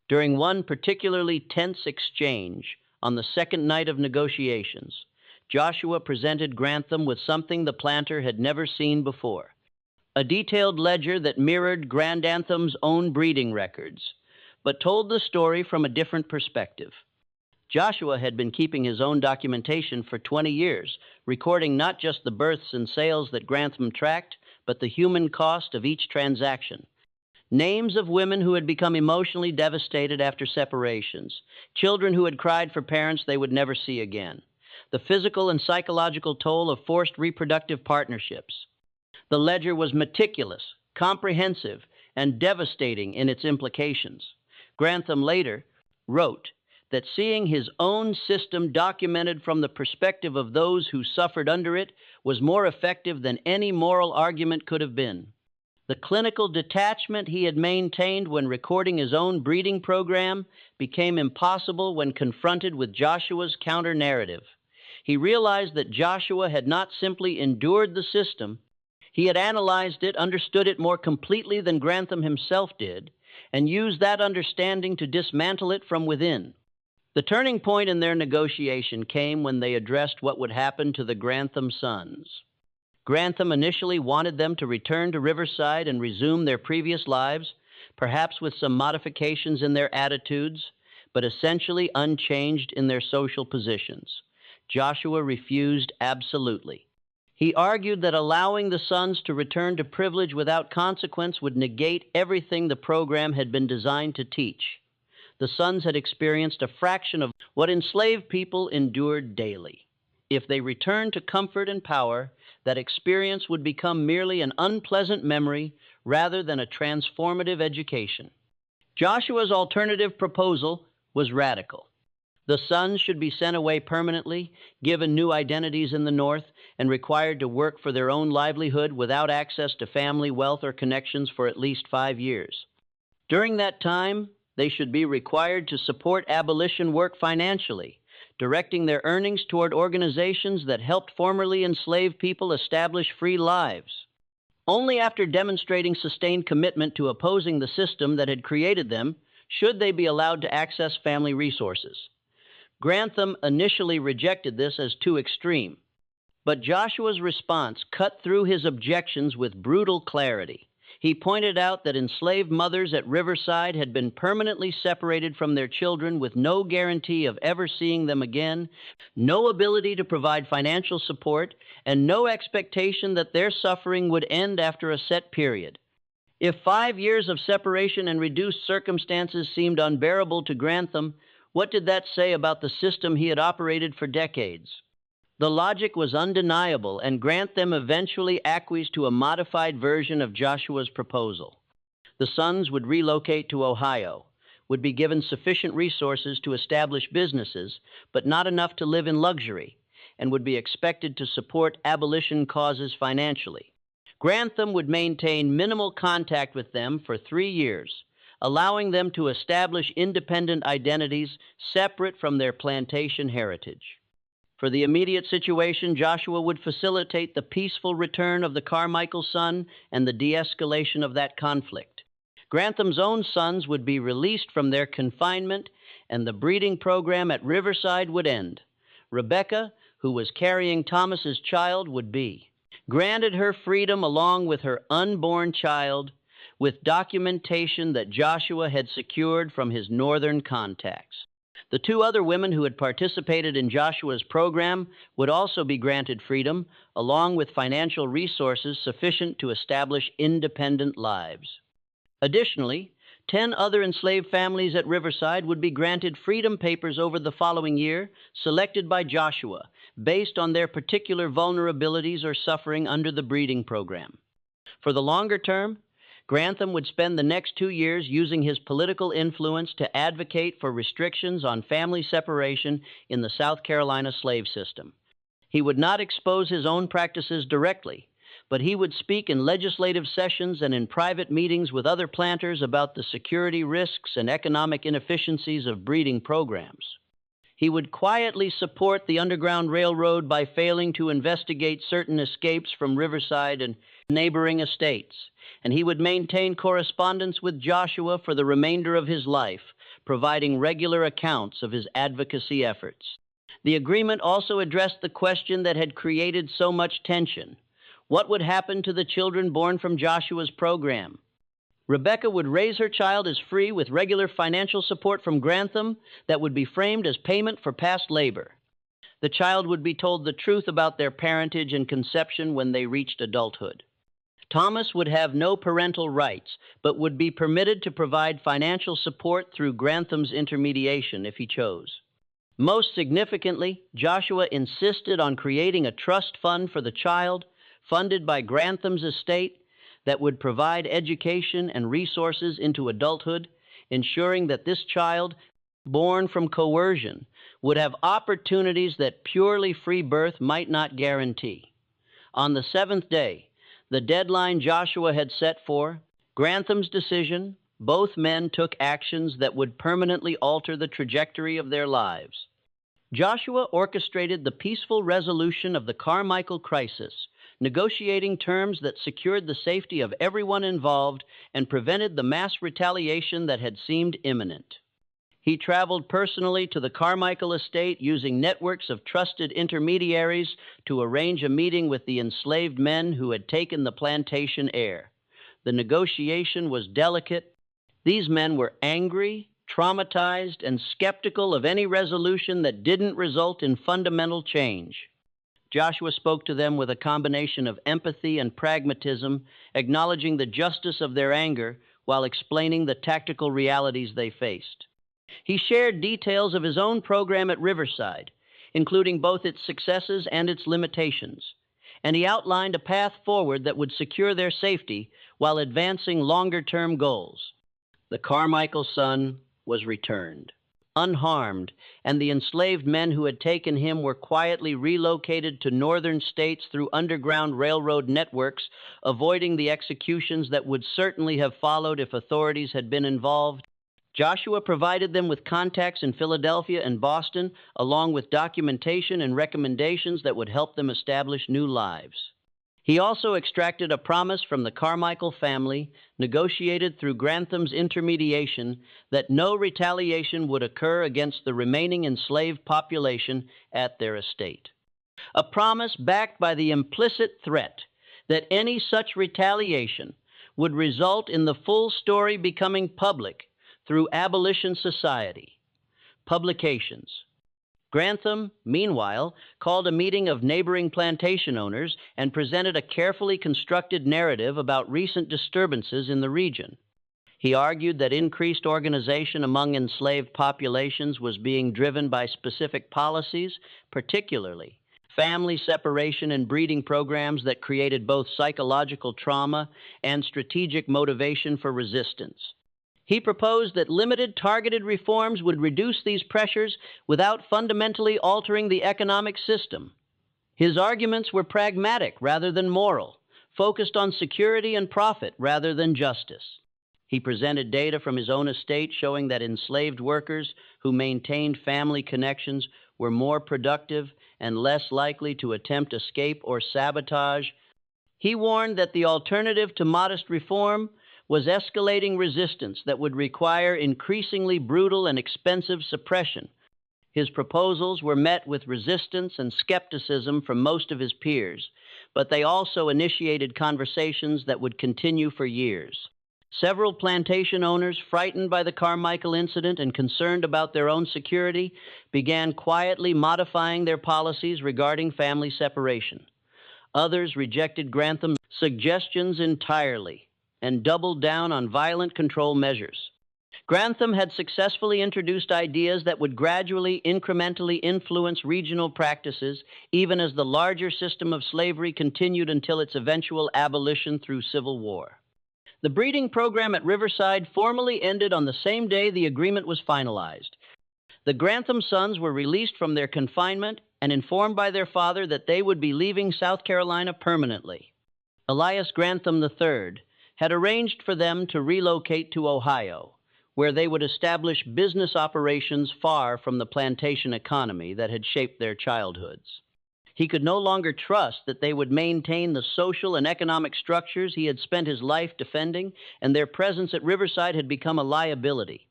During one particularly tense exchange, on the second night of negotiations, Joshua presented Grantham with something the planter had never seen before: a detailed ledger that mirrored Grandantham's own breeding records, but told the story from a different perspective. Joshua had been keeping his own documentation for 20 years, recording not just the births and sales that Grantham tracked, but the human cost of each transaction. Names of women who had become emotionally devastated after separations, children who had cried for parents they would never see again, the physical and psychological toll of forced reproductive partnerships. The ledger was meticulous, comprehensive, and devastating in its implications. Grantham later wrote that seeing his own system documented from the perspective of those who suffered under it was more effective than any moral argument could have been. The clinical detachment he had maintained when recording his own breeding program became impossible when confronted with Joshua's counter-narrative. He realized that Joshua had not simply endured the system, he had analyzed it, understood it more completely than Grantham himself did, and used that understanding to dismantle it from within. The turning point in their negotiation came when they addressed what would happen to the Grantham sons. Grantham initially wanted them to return to Riverside and resume their previous lives, perhaps with some modifications in their attitudes, but essentially unchanged in their social positions. Joshua refused absolutely. He argued that allowing the sons to return to privilege without consequence would negate everything the program had been designed to teach. The sons had experienced a fraction of what enslaved people endured daily. If they returned to comfort and power, that experience would become merely an unpleasant memory rather than a transformative education. Joshua's alternative proposal was radical. The sons should be sent away permanently, given new identities in the North, and required to work for their own livelihood without access to family wealth or connections for at least 5 years. During that time, they should be required to support abolition work financially, directing their earnings toward organizations that helped formerly enslaved people establish free lives. Only after demonstrating sustained commitment to opposing the system that had created them should they be allowed to access family resources. Grantham initially rejected this as too extreme, but Joshua's response cut through his objections with brutal clarity. He pointed out that enslaved mothers at Riverside had been permanently separated from their children with no guarantee of ever seeing them again, no ability to provide financial support, and no expectation that their suffering would end after a set period. If 5 years of separation and reduced circumstances seemed unbearable to Grantham, what did that say about the system he had operated for decades? The logic was undeniable, and Grantham eventually acquiesced to a modified version of Joshua's proposal. The sons would relocate to Ohio, would be given sufficient resources to establish businesses, but not enough to live in luxury, and would be expected to support abolition causes financially. Grantham would maintain minimal contact with them for 3 years, allowing them to establish independent identities separate from their plantation heritage. For the immediate situation, Joshua would facilitate the peaceful return of the Carmichael son and the de-escalation of that conflict. Grantham's own sons would be released from their confinement, and the breeding program at Riverside would end. Rebecca, who was carrying Thomas's child, would be granted her freedom along with her unborn child, with documentation that Joshua had secured from his northern contacts. The 2 other women who had participated in Joshua's program would also be granted freedom, along with financial resources sufficient to establish independent lives. Additionally, 10 other enslaved families at Riverside would be granted freedom papers over the following year, selected by Joshua, based on their particular vulnerabilities or suffering under the breeding program. For the longer term, Grantham would spend the next 2 years using his political influence to advocate for restrictions on family separation in the South Carolina slave system. He would not expose his own practices directly, but he would speak in legislative sessions and in private meetings with other planters about the security risks and economic inefficiencies of breeding programs. He would quietly support the Underground Railroad by failing to investigate certain escapes from Riverside and neighboring estates, and he would maintain correspondence with Joshua for the remainder of his life, providing regular accounts of his advocacy efforts. The agreement also addressed the question that had created so much tension. What would happen to the children born from Joshua's program? Rebecca would raise her child as free with regular financial support from Grantham that would be framed as payment for past labor. The child would be told the truth about their parentage and conception when they reached adulthood. Thomas would have no parental rights, but would be permitted to provide financial support through Grantham's intermediation if he chose. Most significantly, Joshua insisted on creating a trust fund for the child, funded by Grantham's estate, that would provide education and resources into adulthood, ensuring that this child, born from coercion, would have opportunities that purely free birth might not guarantee. On the seventh day, the deadline Joshua had set for Grantham's decision, both men took actions that would permanently alter the trajectory of their lives. Joshua orchestrated the peaceful resolution of the Carmichael crisis, negotiating terms that secured the safety of everyone involved and prevented the mass retaliation that had seemed imminent. He traveled personally to the Carmichael estate using networks of trusted intermediaries to arrange a meeting with the enslaved men who had taken the plantation heir. The negotiation was delicate. These men were angry, traumatized, and skeptical of any resolution that didn't result in fundamental change. Joshua spoke to them with a combination of empathy and pragmatism, acknowledging the justice of their anger while explaining the tactical realities they faced. He shared details of his own program at Riverside, including both its successes and its limitations, and he outlined a path forward that would secure their safety while advancing longer-term goals. The Carmichael son was returned, unharmed, and the enslaved men who had taken him were quietly relocated to northern states through underground railroad networks, avoiding the executions that would certainly have followed if authorities had been involved. Joshua provided them with contacts in Philadelphia and Boston, along with documentation and recommendations that would help them establish new lives. He also extracted a promise from the Carmichael family, negotiated through Grantham's intermediation, that no retaliation would occur against the remaining enslaved population at their estate. A promise backed by the implicit threat that any such retaliation would result in the full story becoming public through Abolition Society. Publications. Grantham, meanwhile, called a meeting of neighboring plantation owners and presented a carefully constructed narrative about recent disturbances in the region. He argued that increased organization among enslaved populations was being driven by specific policies, particularly family separation and breeding programs that created both psychological trauma and strategic motivation for resistance. He proposed that limited, targeted reforms would reduce these pressures without fundamentally altering the economic system. His arguments were pragmatic rather than moral, focused on security and profit rather than justice. He presented data from his own estate showing that enslaved workers who maintained family connections were more productive and less likely to attempt escape or sabotage. He warned that the alternative to modest reform was escalating resistance that would require increasingly brutal and expensive suppression. His proposals were met with resistance and skepticism from most of his peers, but they also initiated conversations that would continue for years. Several plantation owners, frightened by the Carmichael incident and concerned about their own security, began quietly modifying their policies regarding family separation. Others rejected Grantham's suggestions entirely and doubled down on violent control measures. Grantham had successfully introduced ideas that would gradually, incrementally influence regional practices, even as the larger system of slavery continued until its eventual abolition through civil war. The breeding program at Riverside formally ended on the same day the agreement was finalized. The Grantham sons were released from their confinement and informed by their father that they would be leaving South Carolina permanently. Elias Grantham III had arranged for them to relocate to Ohio, where they would establish business operations far from the plantation economy that had shaped their childhoods. He could no longer trust that they would maintain the social and economic structures he had spent his life defending, and their presence at Riverside had become a liability.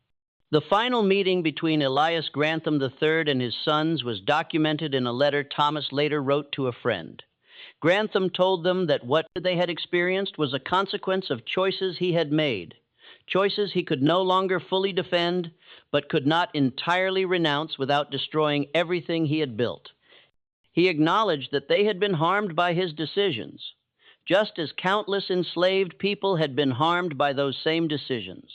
The final meeting between Elias Grantham III and his sons was documented in a letter Thomas later wrote to a friend. Grantham told them that what they had experienced was a consequence of choices he had made, choices he could no longer fully defend, but could not entirely renounce without destroying everything he had built. He acknowledged that they had been harmed by his decisions, just as countless enslaved people had been harmed by those same decisions.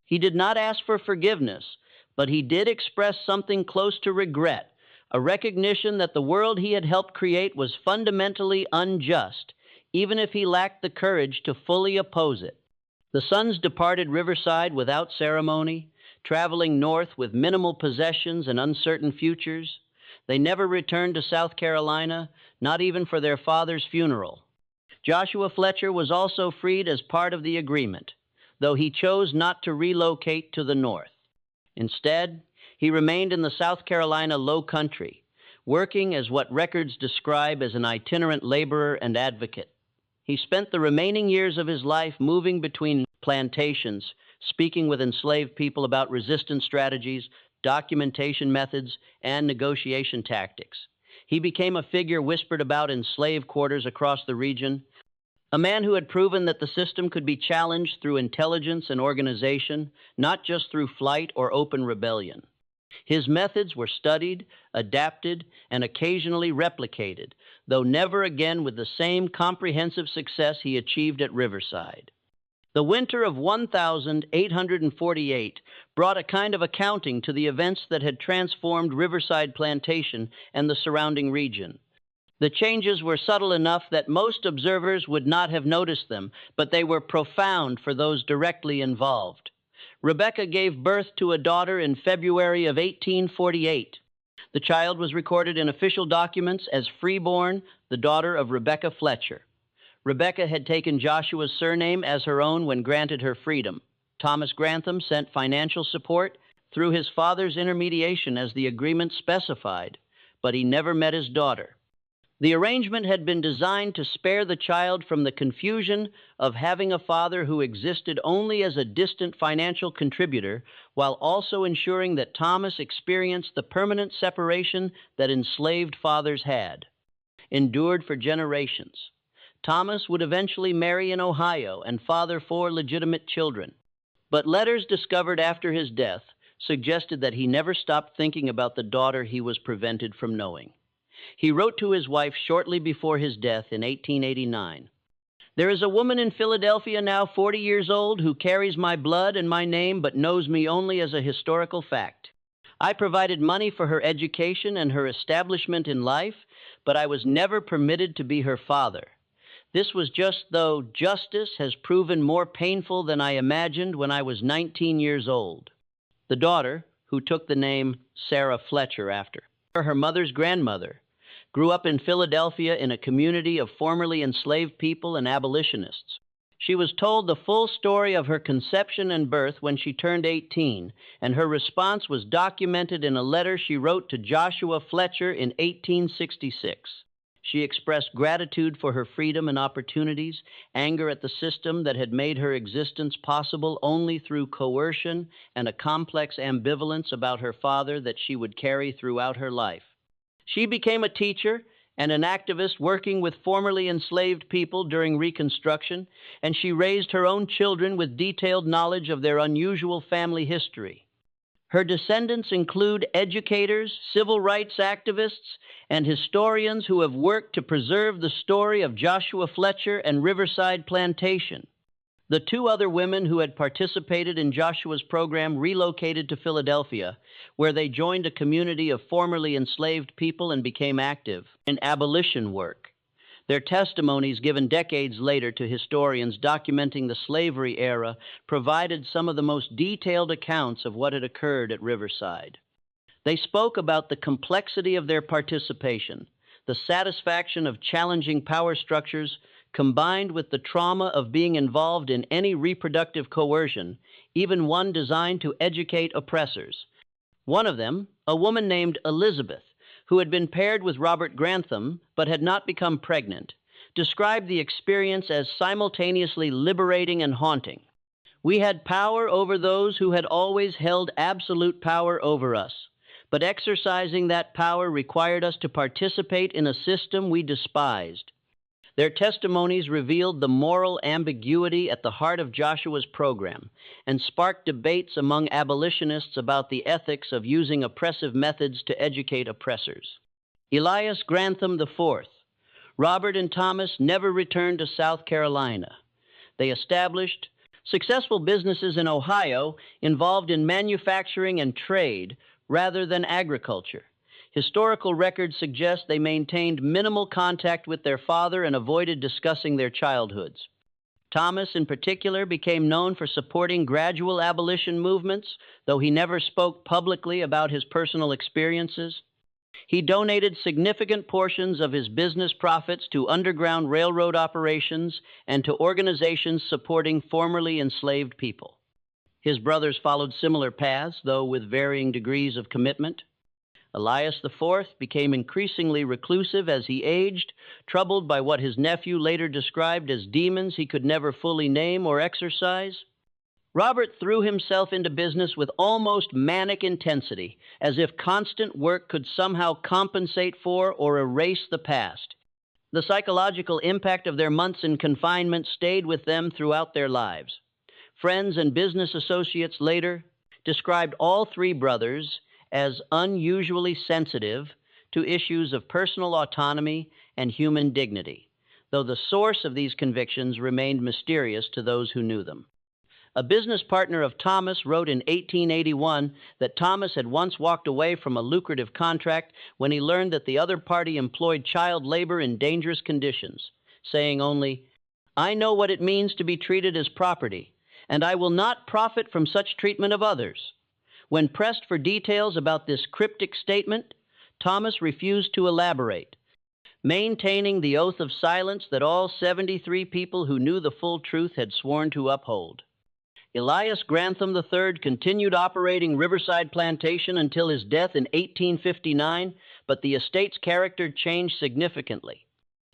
He did not ask for forgiveness, but he did express something close to regret, a recognition that the world he had helped create was fundamentally unjust, even if he lacked the courage to fully oppose it. The sons departed Riverside without ceremony, traveling north with minimal possessions and uncertain futures. They never returned to South Carolina, not even for their father's funeral. Joshua Fletcher was also freed as part of the agreement, though he chose not to relocate to the north. Instead, he remained in the South Carolina Low Country, working as what records describe as an itinerant laborer and advocate. He spent the remaining years of his life moving between plantations, speaking with enslaved people about resistance strategies, documentation methods, and negotiation tactics. He became a figure whispered about in slave quarters across the region, a man who had proven that the system could be challenged through intelligence and organization, not just through flight or open rebellion. His methods were studied, adapted, and occasionally replicated, though never again with the same comprehensive success he achieved at Riverside. The winter of 1848 brought a kind of accounting to the events that had transformed Riverside Plantation and the surrounding region. The changes were subtle enough that most observers would not have noticed them, but they were profound for those directly involved. Rebecca gave birth to a daughter in February of 1848. The child was recorded in official documents as freeborn, the daughter of Rebecca Fletcher. Rebecca had taken Joshua's surname as her own when granted her freedom. Thomas Grantham sent financial support through his father's intermediation as the agreement specified, but he never met his daughter. The arrangement had been designed to spare the child from the confusion of having a father who existed only as a distant financial contributor, while also ensuring that Thomas experienced the permanent separation that enslaved fathers had, endured for generations. Thomas would eventually marry in Ohio and father 4 legitimate children, but letters discovered after his death suggested that he never stopped thinking about the daughter he was prevented from knowing. He wrote to his wife shortly before his death in 1889, "There is a woman in Philadelphia now 40 years old who carries my blood and my name but knows me only as a historical fact. I provided money for her education and her establishment in life, but I was never permitted to be her father. This was just though justice has proven more painful than I imagined when I was 19 years old." The daughter, who took the name Sarah Fletcher after her mother's grandmother, grew up in Philadelphia in a community of formerly enslaved people and abolitionists. She was told the full story of her conception and birth when she turned 18, and her response was documented in a letter she wrote to Joshua Fletcher in 1866. She expressed gratitude for her freedom and opportunities, anger at the system that had made her existence possible only through coercion, and a complex ambivalence about her father that she would carry throughout her life. She became a teacher and an activist working with formerly enslaved people during Reconstruction, and she raised her own children with detailed knowledge of their unusual family history. Her descendants include educators, civil rights activists, and historians who have worked to preserve the story of Joshua Fletcher and Riverside Plantation. The 2 other women who had participated in Joshua's program relocated to Philadelphia, where they joined a community of formerly enslaved people and became active in abolition work. Their testimonies, given decades later to historians documenting the slavery era, provided some of the most detailed accounts of what had occurred at Riverside. They spoke about the complexity of their participation, the satisfaction of challenging power structures, combined with the trauma of being involved in any reproductive coercion, even one designed to educate oppressors. One of them, a woman named Elizabeth, who had been paired with Robert Grantham but had not become pregnant, described the experience as simultaneously liberating and haunting. We had power over those who had always held absolute power over us, but exercising that power required us to participate in a system we despised. Their testimonies revealed the moral ambiguity at the heart of Joshua's program and sparked debates among abolitionists about the ethics of using oppressive methods to educate oppressors. Elias Grantham IV, Robert and Thomas never returned to South Carolina. They established successful businesses in Ohio involved in manufacturing and trade rather than agriculture. Historical records suggest they maintained minimal contact with their father and avoided discussing their childhoods. Thomas, in particular, became known for supporting gradual abolition movements, though he never spoke publicly about his personal experiences. He donated significant portions of his business profits to Underground Railroad operations and to organizations supporting formerly enslaved people. His brothers followed similar paths, though with varying degrees of commitment. Elias IV became increasingly reclusive as he aged, troubled by what his nephew later described as demons he could never fully name or exorcise. Robert threw himself into business with almost manic intensity, as if constant work could somehow compensate for or erase the past. The psychological impact of their months in confinement stayed with them throughout their lives. Friends and business associates later described all three brothers as unusually sensitive to issues of personal autonomy and human dignity, though the source of these convictions remained mysterious to those who knew them. A business partner of Thomas wrote in 1881 that Thomas had once walked away from a lucrative contract when he learned that the other party employed child labor in dangerous conditions, saying only, "I know what it means to be treated as property, and I will not profit from such treatment of others." When pressed for details about this cryptic statement, Thomas refused to elaborate, maintaining the oath of silence that all 73 people who knew the full truth had sworn to uphold. Elias Grantham III continued operating Riverside Plantation until his death in 1859, but the estate's character changed significantly.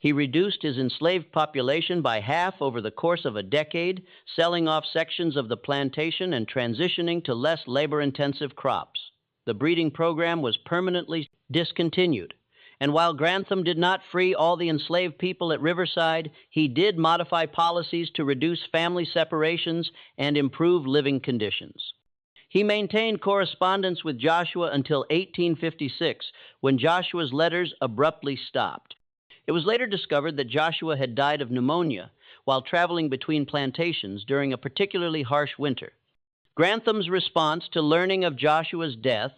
He reduced his enslaved population by half over the course of a decade, selling off sections of the plantation and transitioning to less labor-intensive crops. The breeding program was permanently discontinued, and while Grantham did not free all the enslaved people at Riverside, he did modify policies to reduce family separations and improve living conditions. He maintained correspondence with Joshua until 1856, when Joshua's letters abruptly stopped. It was later discovered that Joshua had died of pneumonia while traveling between plantations during a particularly harsh winter. Grantham's response to learning of Joshua's death,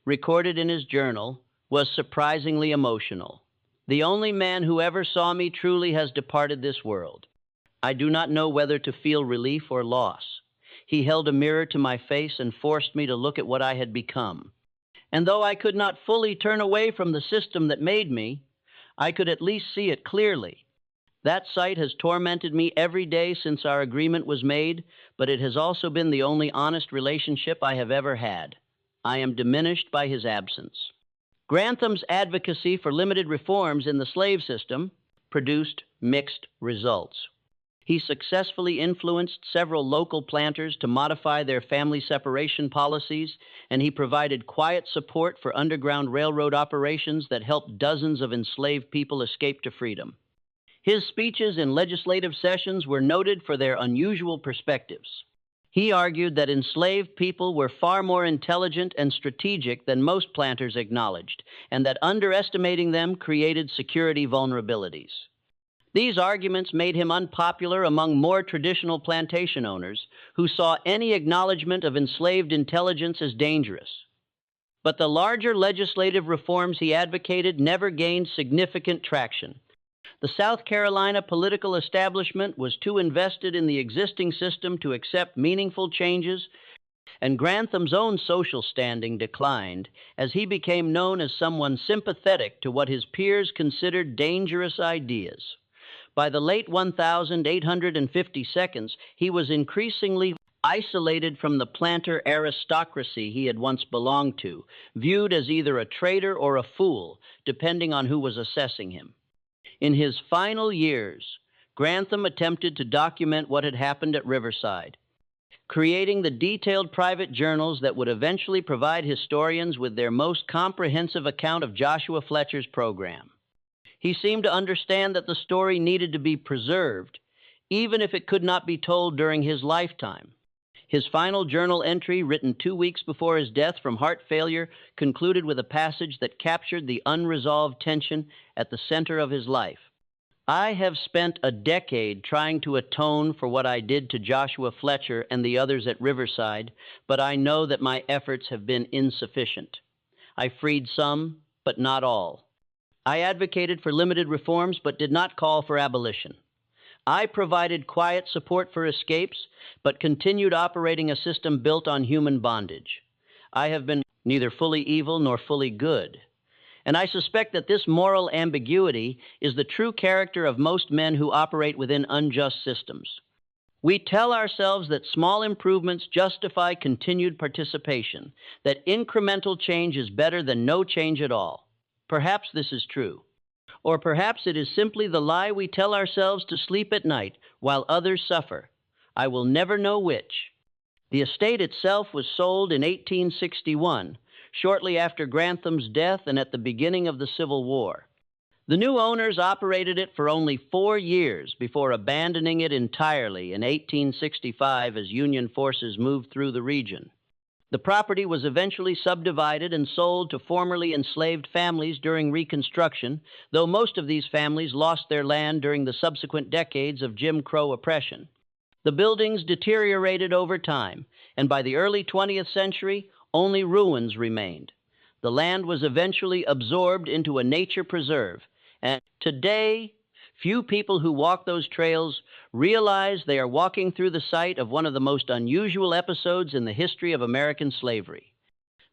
recorded in his journal, was surprisingly emotional. "The only man who ever saw me truly has departed this world. I do not know whether to feel relief or loss. He held a mirror to my face and forced me to look at what I had become. And though I could not fully turn away from the system that made me, I could at least see it clearly. That sight has tormented me every day since our agreement was made, but it has also been the only honest relationship I have ever had. I am diminished by his absence." Grantham's advocacy for limited reforms in the slave system produced mixed results. He successfully influenced several local planters to modify their family separation policies, and he provided quiet support for Underground Railroad operations that helped dozens of enslaved people escape to freedom. His speeches in legislative sessions were noted for their unusual perspectives. He argued that enslaved people were far more intelligent and strategic than most planters acknowledged, and that underestimating them created security vulnerabilities. These arguments made him unpopular among more traditional plantation owners who saw any acknowledgement of enslaved intelligence as dangerous. But the larger legislative reforms he advocated never gained significant traction. The South Carolina political establishment was too invested in the existing system to accept meaningful changes, and Grantham's own social standing declined as he became known as someone sympathetic to what his peers considered dangerous ideas. By the late 1852, he was increasingly isolated from the planter aristocracy he had once belonged to, viewed as either a traitor or a fool, depending on who was assessing him. In his final years, Grantham attempted to document what had happened at Riverside. creating the detailed private journals that would eventually provide historians with their most comprehensive account of Joshua Fletcher's program. He seemed to understand that the story needed to be preserved, even if it could not be told during his lifetime. His final journal entry, written 2 weeks before his death from heart failure, concluded with a passage that captured the unresolved tension at the center of his life. I have spent a decade trying to atone for what I did to Joshua Fletcher and the others at Riverside, but I know that my efforts have been insufficient. I freed some, but not all. I advocated for limited reforms, but did not call for abolition. I provided quiet support for escapes, but continued operating a system built on human bondage. I have been neither fully evil nor fully good. And I suspect that this moral ambiguity is the true character of most men who operate within unjust systems. We tell ourselves that small improvements justify continued participation, that incremental change is better than no change at all. Perhaps this is true. Or perhaps it is simply the lie we tell ourselves to sleep at night while others suffer. I will never know which. The estate itself was sold in 1861, shortly after Grantham's death and at the beginning of the Civil War. The new owners operated it for only 4 years before abandoning it entirely in 1865 as Union forces moved through the region. The property was eventually subdivided and sold to formerly enslaved families during Reconstruction, though most of these families lost their land during the subsequent decades of Jim Crow oppression. The buildings deteriorated over time, and by the early 20th century, only ruins remained. The land was eventually absorbed into a nature preserve, and today, few people who walk those trails realize they are walking through the site of one of the most unusual episodes in the history of American slavery.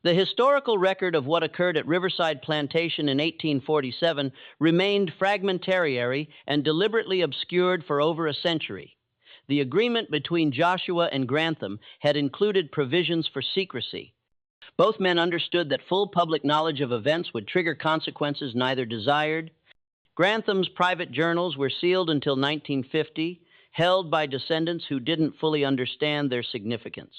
The historical record of what occurred at Riverside Plantation in 1847 remained fragmentary and deliberately obscured for over a century. The agreement between Joshua and Grantham had included provisions for secrecy. Both men understood that full public knowledge of events would trigger consequences neither desired. Grantham's private journals were sealed until 1950, held by descendants who didn't fully understand their significance.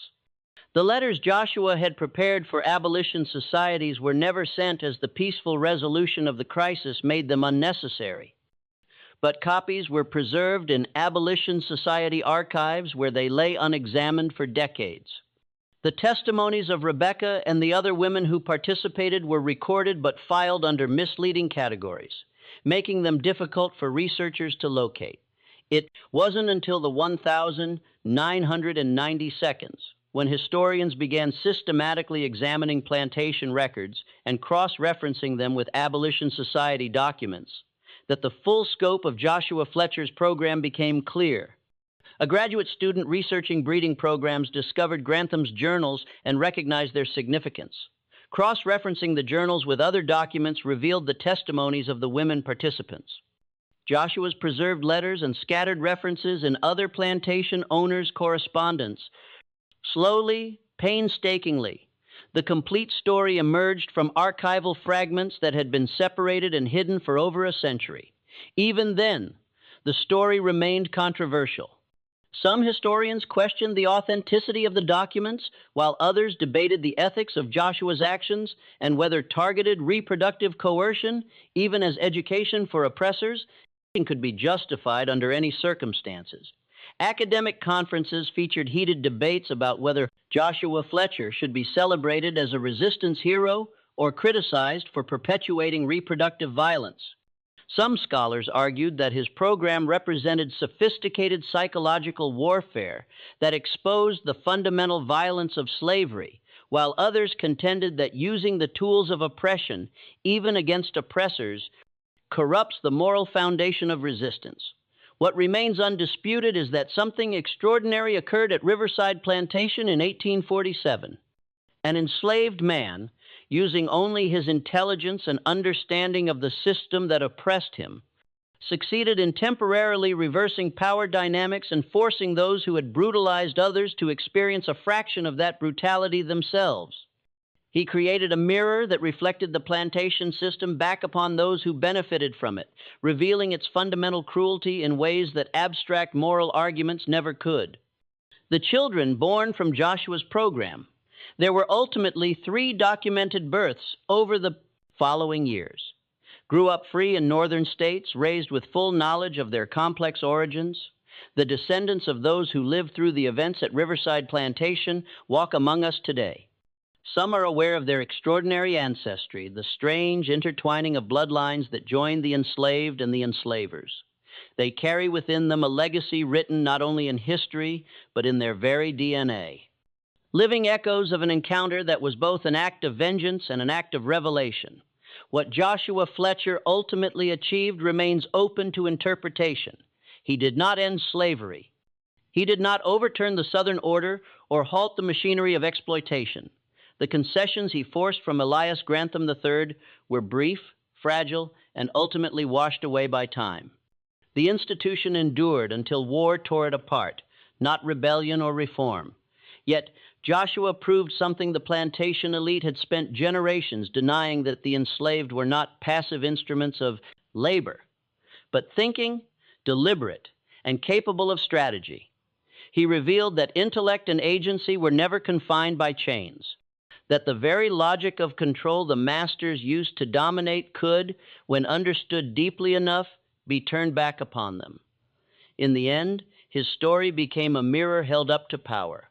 The letters Joshua had prepared for abolition societies were never sent as the peaceful resolution of the crisis made them unnecessary. But copies were preserved in abolition society archives where they lay unexamined for decades. The testimonies of Rebecca and the other women who participated were recorded but filed under misleading categories, making them difficult for researchers to locate. It wasn't until the 1,990 seconds, when historians began systematically examining plantation records and cross-referencing them with abolition society documents, that the full scope of Joshua Fletcher's program became clear. A graduate student researching breeding programs discovered Grantham's journals and recognized their significance. Cross-referencing the journals with other documents revealed the testimonies of the women participants. Joshua's preserved letters and scattered references in other plantation owners' correspondence. Slowly, painstakingly, the complete story emerged from archival fragments that had been separated and hidden for over a century. Even then, the story remained controversial. Some historians questioned the authenticity of the documents, while others debated the ethics of Joshua's actions and whether targeted reproductive coercion, even as education for oppressors, could be justified under any circumstances. Academic conferences featured heated debates about whether Joshua Fletcher should be celebrated as a resistance hero or criticized for perpetuating reproductive violence. Some scholars argued that his program represented sophisticated psychological warfare that exposed the fundamental violence of slavery, while others contended that using the tools of oppression, even against oppressors, corrupts the moral foundation of resistance. What remains undisputed is that something extraordinary occurred at Riverside Plantation in 1847. An enslaved man, using only his intelligence and understanding of the system that oppressed him, succeeded in temporarily reversing power dynamics and forcing those who had brutalized others to experience a fraction of that brutality themselves. He created a mirror that reflected the plantation system back upon those who benefited from it, revealing its fundamental cruelty in ways that abstract moral arguments never could. The children born from Joshua's program. There were ultimately 3 documented births over the following years. Grew up free in northern states, raised with full knowledge of their complex origins. The descendants of those who lived through the events at Riverside Plantation walk among us today. Some are aware of their extraordinary ancestry, the strange intertwining of bloodlines that joined the enslaved and the enslavers. They carry within them a legacy written not only in history, but in their very DNA. Living echoes of an encounter that was both an act of vengeance and an act of revelation. What Joshua Fletcher ultimately achieved remains open to interpretation. He did not end slavery. He did not overturn the Southern order or halt the machinery of exploitation. The concessions he forced from Elias Grantham III were brief, fragile, and ultimately washed away by time. The institution endured until war tore it apart, not rebellion or reform. Yet Joshua proved something the plantation elite had spent generations denying, that the enslaved were not passive instruments of labor, but thinking, deliberate, and capable of strategy. He revealed that intellect and agency were never confined by chains, that the very logic of control the masters used to dominate could, when understood deeply enough, be turned back upon them. In the end, his story became a mirror held up to power.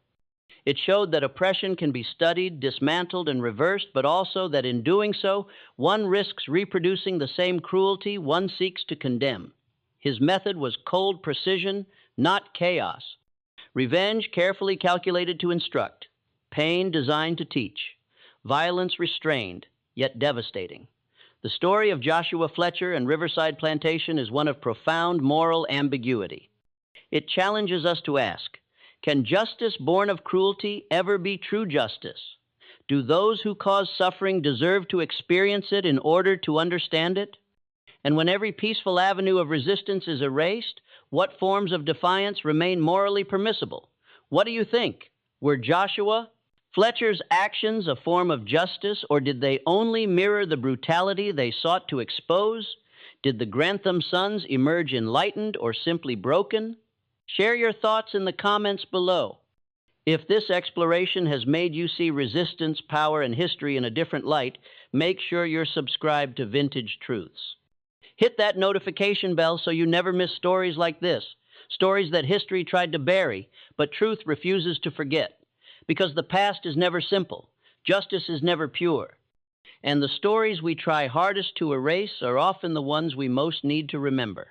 It showed that oppression can be studied, dismantled, and reversed, but also that in doing so, one risks reproducing the same cruelty one seeks to condemn. His method was cold precision, not chaos. Revenge carefully calculated to instruct. Pain designed to teach. Violence restrained, yet devastating. The story of Joshua Fletcher and Riverside Plantation is one of profound moral ambiguity. It challenges us to ask, can justice born of cruelty ever be true justice? Do those who cause suffering deserve to experience it in order to understand it? And when every peaceful avenue of resistance is erased, what forms of defiance remain morally permissible? What do you think? Were Joshua Fletcher's actions a form of justice, or did they only mirror the brutality they sought to expose? Did the Grantham sons emerge enlightened or simply broken? Share your thoughts in the comments below. If this exploration has made you see resistance, power, and history in a different light, make sure you're subscribed to Vintage Truths. Hit that notification bell so you never miss stories like this, stories that history tried to bury, but truth refuses to forget. Because the past is never simple, justice is never pure, and the stories we try hardest to erase are often the ones we most need to remember.